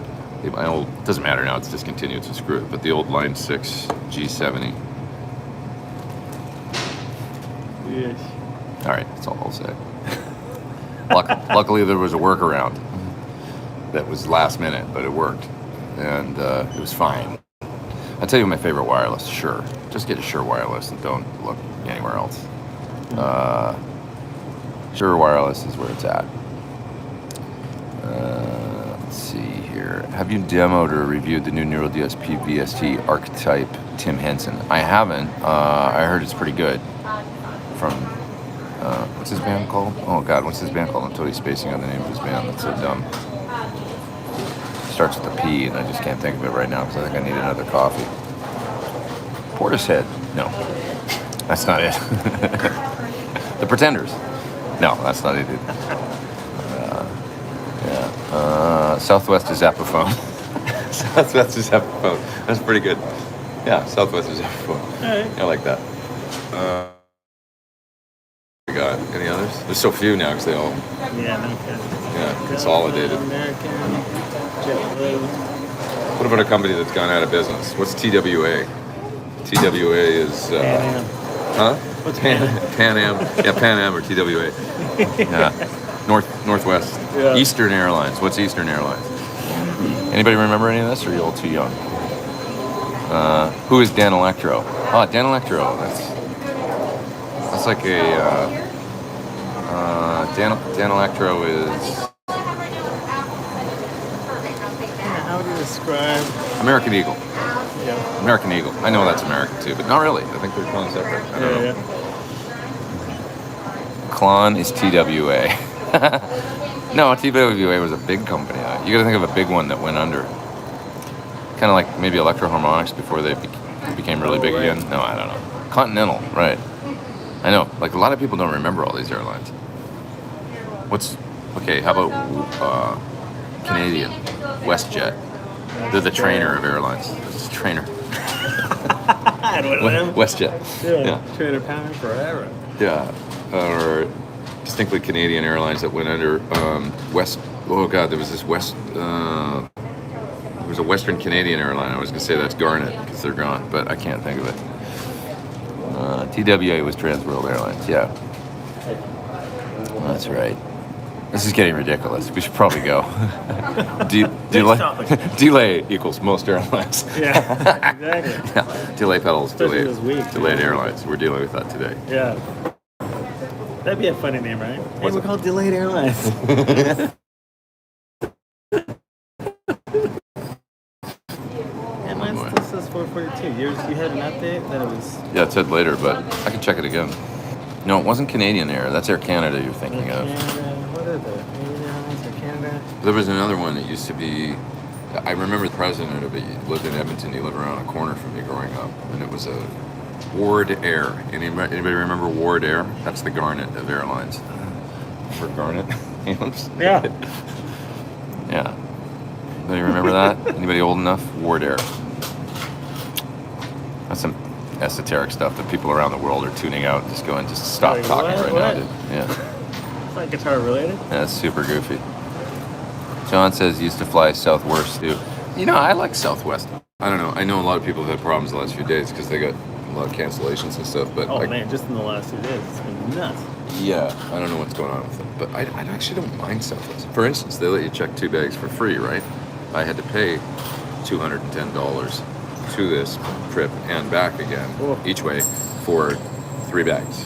my old, doesn't matter now, it's discontinued, so screw it. But the old Line 6 G70. Yes. All right, that's all I'll say. Luckily, there was a workaround that was last minute, but it worked, and it was fine. I'll tell you my favorite wireless, Shure. Just get a Shure wireless and don't look anywhere else. Shure wireless is where it's at. Let's see here. Have you demoed or reviewed the new Neural DSP VST archetype Tim Henson? I haven't. I heard it's pretty good. From what's his band called? Oh God, what's his band called? I'm totally spacing on the name of his band. That's so dumb. Starts with a P, and I just can't think of it right now because I think I need another coffee. Portishead? No, that's not it. The Pretenders? No, that's not it. Southwest is Epiphone. Southwest is Epiphone. That's pretty good. Yeah, Southwest is Epiphone. All right. I like that. We got any There's so few now because they all Yeah, no kidding. consolidated. American, JetBlue. What about a company that's gone out of business? What's TWA? TWA is Pan Am. huh? What's Pan Am? Yeah, Pan Am or TWA. Yeah. Northwest. Yeah. Eastern Airlines. What's Eastern Airlines? Anybody remember any of this, or are you all too young? Who is Dan Electro? Oh, Dan Electro. That's like a Dan Electro is How would you describe? American Eagle. Yeah. American Eagle. I know that's American too, but not really. I think they're kind of separate. I don't know. Yeah. Klon is TWA. No, TWA was a big company. You got to think of a big one that went under. Kind of like maybe Electro Harmonics before they became really big right. again. No, I don't know. Continental, right? I know. Like a lot of people don't remember all these airlines. Okay? How about Canadian Westjet? They're the trainer of airlines. It's trainer. I don't know. Westjet. Yeah. Trainer power forever. Yeah, or distinctly Canadian airlines that went under West. Oh God, there was this there was a Western Canadian airline. I was gonna say that's Garnet because they're gone, but I can't think of it. TWA was Trans World Airlines. Yeah, that's right. This is getting ridiculous. We should probably go. Delay equals most airlines. Yeah, exactly. Yeah. Delay pedals, Especially this week. delayed airlines. We're dealing with that today. Yeah. That'd be a funny name, right? Hey, What's we're it? called Delayed Airlines. Yeah, mine still says 442. You had an update that it was. Yeah, it said later, but I can check it again. No, it wasn't Canadian Air. That's Air Canada you're thinking of. Canada. What are the Canadian Airlines or Canada? There was another one that used to be. I remember the president of it lived in Edmonton. He lived around a corner from me growing up, and it was a Ward Air. Anybody remember Ward Air? That's the Garnet of airlines. For Garnet? Yeah. Yeah. Anybody remember that? Anybody old enough? Ward Air. That's some esoteric stuff that people around the world are tuning out and just going, just stop Like, talking what? right What? now, dude. Yeah. It's not guitar related. Yeah, it's super goofy. John says used to fly Southwest too. You know, I like Southwest. I don't know. I know a lot of people have had problems the last few days because they got a lot of cancellations and stuff. But Oh man, just in the last 2 days, it's been nuts. yeah, I don't know what's going on with them. But I actually don't mind Southwest. For instance, they let you check 2 bags for free, right? I had to pay $210 to this trip and back again, Cool. each way, for 3 bags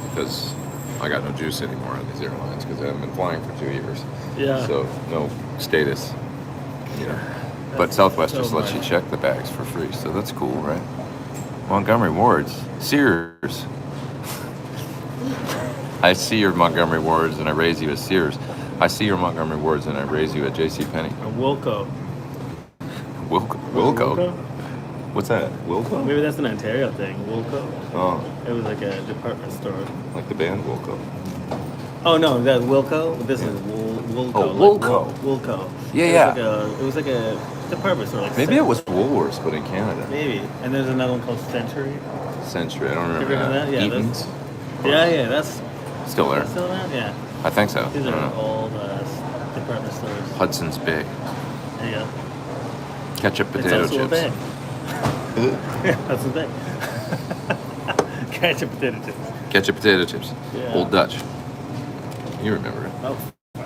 because I got no juice anymore on these airlines because I haven't been flying for 2 years. Yeah. So no status, you know. But Southwest so just lets you much. check the bags for free, so that's cool, right? Montgomery Wards, Sears. I see your Montgomery Wards and I raise you at Sears. I see your Montgomery Wards and I raise you at JCPenney. Or Wilco. Wilco? What's that? Wilco? Maybe that's an Ontario thing. Wilco. Oh, It was like a department store. like the band Wilco. Oh no, that's Wilco. This is Wilco. Oh, like Wilco. Wilco. Yeah, It was like a department store. Like Maybe it was Woolworths, but in Canada. Maybe. And there's another one called Century. Century, I don't You remember remember that? Yeah, Eaton's? Yeah, that's Still there. still around. Yeah. I think so. These I are don't know. old department stores. Hudson's Bay. There you go. Ketchup It's potato also a chips. bag. Yeah, that's the thing. Ketchup potato chips. Ketchup potato chips. Yeah. Old Dutch. You remember it. Oh,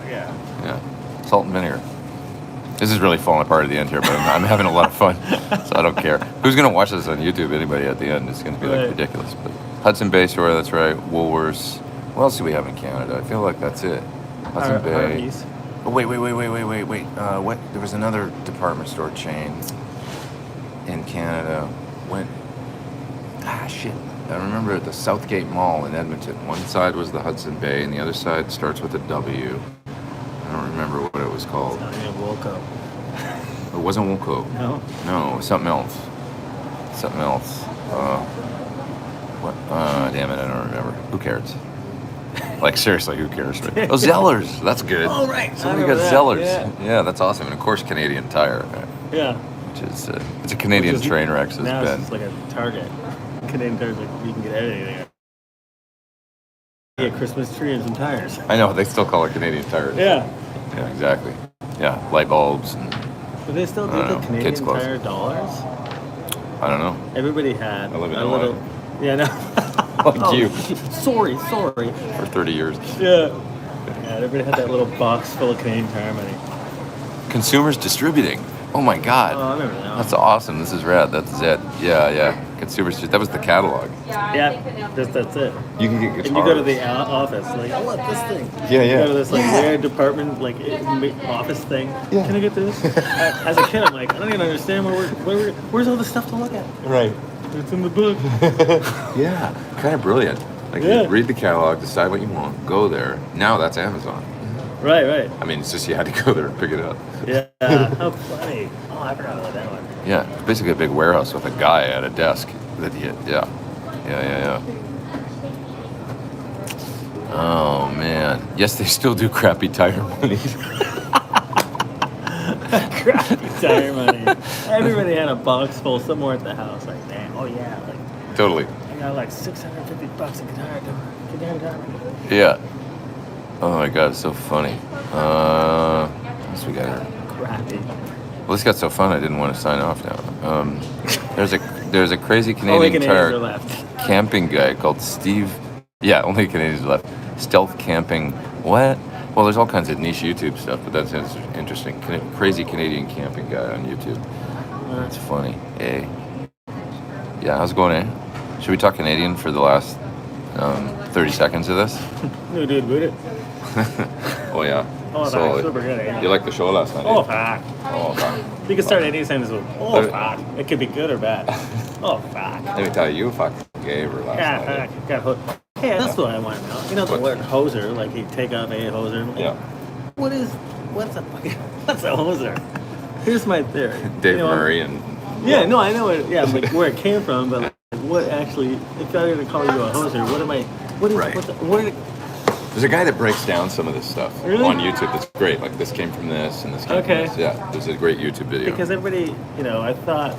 yeah. Yeah. Salt and vinegar. This is really falling apart at the end here, but I'm having a lot of fun, so I don't care. Who's going to watch this on YouTube? Anybody at the end? It's going to be like Right. ridiculous. But Hudson Bay store, that's right. Woolworths. What else do we have in Canada? I feel like that's it. Hudson Bay. Harvey's. Oh, wait. What? There was another department store chain in Canada. Shit. I remember at the Southgate Mall in Edmonton. One side was the Hudson Bay, and the other side starts with a W. I don't remember what it was called. Not even Wilco. It wasn't Wilco. No? No, it was something else. What? Damn it, I don't remember. Who cares? Like, seriously, who cares? Right? Oh, Zellers. That's good. Oh, right. Somebody I got remember that, Zellers. yeah. That's awesome. And, of course, Canadian Tire, Yeah. which is it's a Canadian Which is- train wreck, so Now it's it's been. just like a Target. Canadian Tire's like, you can get anything. Yeah, get a Christmas tree and some tires. I know, they still call it Canadian tires. Yeah. Yeah, exactly. Yeah, light bulbs. And, Do they still do I don't the know, Canadian kids' clothes. Tire dollars? I don't know. Everybody had I live in a Hawaii. little. Yeah, no. Like you. Sorry. For 30 years. Yeah. Yeah, everybody had that little box full of Canadian Tire money. Consumers distributing. Oh my God. Oh, I remember that. That's awesome. This is rad. That's it. Yeah. Consumers. That was the catalog. Yeah, that's it. You can get guitars. And you go to the office, like, I want this thing. Yeah. You go to this like weird department, like office thing. Yeah. Can I get this? As a kid, I'm like, I don't even understand where's all the stuff to look at. Right. It's in the book. Yeah. Kind of brilliant. Like, Yeah. you read the catalog, decide what you want, go there. Now that's Amazon. Right. I mean, it's just you had to go there and pick it up. Yeah. How funny. Oh, I forgot about that one. Yeah. It's basically a big warehouse with a guy at a desk. Yeah. Oh, man. Yes, they still do crappy tire money. Crappy tire money. Everybody had a box full somewhere at the house. Like, damn, oh yeah, like Totally. I got like $650 in guitar money. Yeah. Oh my God, it's so funny. What else we got here? Crappy. Well, this got so fun I didn't want to sign off now. There's a crazy Only Canadian Canadians tire are left. camping guy called Steve. Yeah, only Canadians left. Stealth camping. What? Well, there's all kinds of niche YouTube stuff, but that's interesting. Crazy Canadian camping guy on YouTube. That's funny. Eh? Yeah, how's it going, eh? Should we talk Canadian for the last 30 seconds of this? No, dude, would it? Oh, yeah. Oh, So, that's super good. Eh? you liked the show last night? Oh, eh? fuck. Oh, fuck. You can start any sentence with, oh, Let- fuck. It could be good or bad. Oh, fuck. Let me tell you, you fucking gave her last Yeah, night. eh? fuck. Got hooked. Hey, that's what I want to know. You know the word hoser, like you take off a hoser. Like, Yeah. What's a hoser? Here's my theory. Dave You know, Murray and Yeah, no, I know it. Yeah, like where it came from, but like, what actually? If I were to call you a hoser, what am I? What is? Right. Where? there's a guy that breaks down some of this stuff Really? on YouTube. That's great. Like this came from this and this came Okay. from this. Yeah, there's a great YouTube video. Because everybody, you know, I thought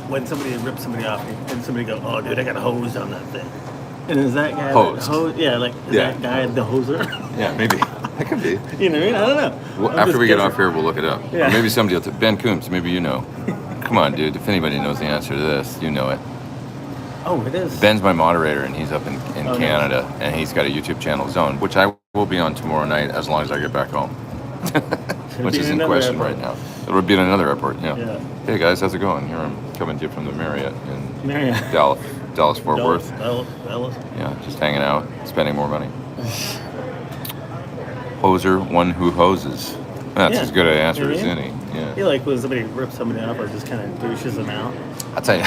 when somebody rips somebody off, and somebody go, "Oh, dude, I got hosed on that thing," and is that guy Hosed. Yeah, like is Yeah. that guy the hoser? Yeah, maybe that could be. You know what I mean? I don't know. Well, I'm after just we get guessing. off here, we'll look it up. Yeah. Or maybe somebody will. Ben Coombs, maybe you know. Come on, dude. If anybody knows the answer to this, you know it. Oh, it is. Ben's my moderator, and he's up in Oh, Canada, and he's got a YouTube channel, Zone, which I will be on tomorrow night as long as I get back home. Which be is in in another question airport. right now. It would be in another airport, yeah. Yeah. Hey guys, how's it going? Here I'm coming to you from the Marriott in Marriott. Dallas Fort Worth. Dallas. Yeah, just hanging out, spending more money. Hoser, one who hoses. That's Yeah. as good an answer You as know? any. Yeah. You like when somebody rips somebody off or just kind of douches them out. I'll tell you.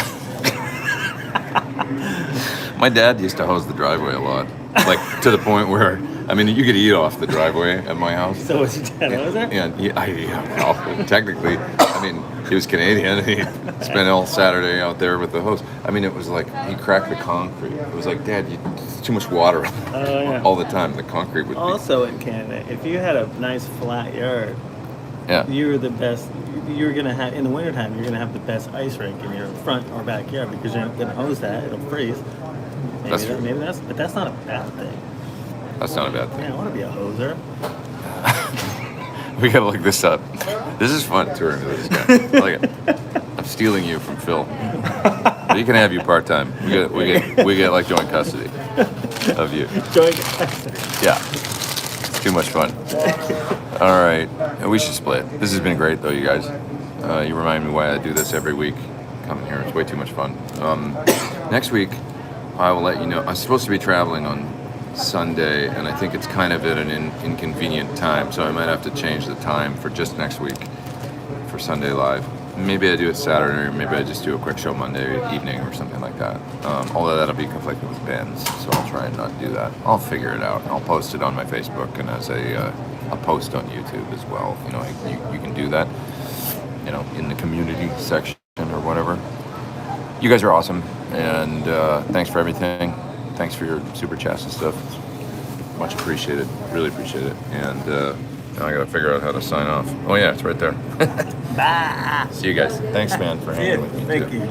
My dad used to hose the driveway a lot. Like, to the point where, I mean, you could eat off the driveway at my house. So was your dad, was there? Yeah, well, technically, I mean, he was Canadian, and he spent all Saturday out there with the hose. I mean, it was like, he cracked the concrete. It was like, Dad, it's too much water Oh, yeah. all the time. The concrete would be, Also in Canada, if you had a nice flat yard, yeah. you're the best. You're gonna have in the wintertime. You're gonna have the best ice rink in your front or backyard because you're not gonna hose that. It'll freeze. Maybe That's true. Maybe but that's not a bad thing. That's not a bad thing. Man, I want to be a hoser. We gotta look this up. This is fun touring with this guy. Like it. I'm stealing you from Phil. You can have you part time. We get like joint custody of you. Joint. Yeah. It's too much fun. All right. We should split. This has been great though, you guys. You remind me why I do this every week. Coming here, it's way too much fun. Next week, I will let you know. I'm supposed to be traveling on Sunday, and I think it's kind of at an inconvenient time, so I might have to change the time for just next week for Sunday Live. Maybe I do it Saturday, or maybe I just do a quick show Monday evening or something like that. Although that'll be conflicted with Ben's, so I'll try and not do that. I'll figure it out. I'll post it on my Facebook and as a post on YouTube as well. You know, you can do that, you know, in the community section or whatever. You guys are awesome, and thanks for everything. Thanks for your super chats and stuff. It's much appreciated. Really appreciate it. And now I gotta figure out how to sign off. Oh yeah, it's right there. Bye. See you guys. Thanks, man, for hanging with me. Thank too. you.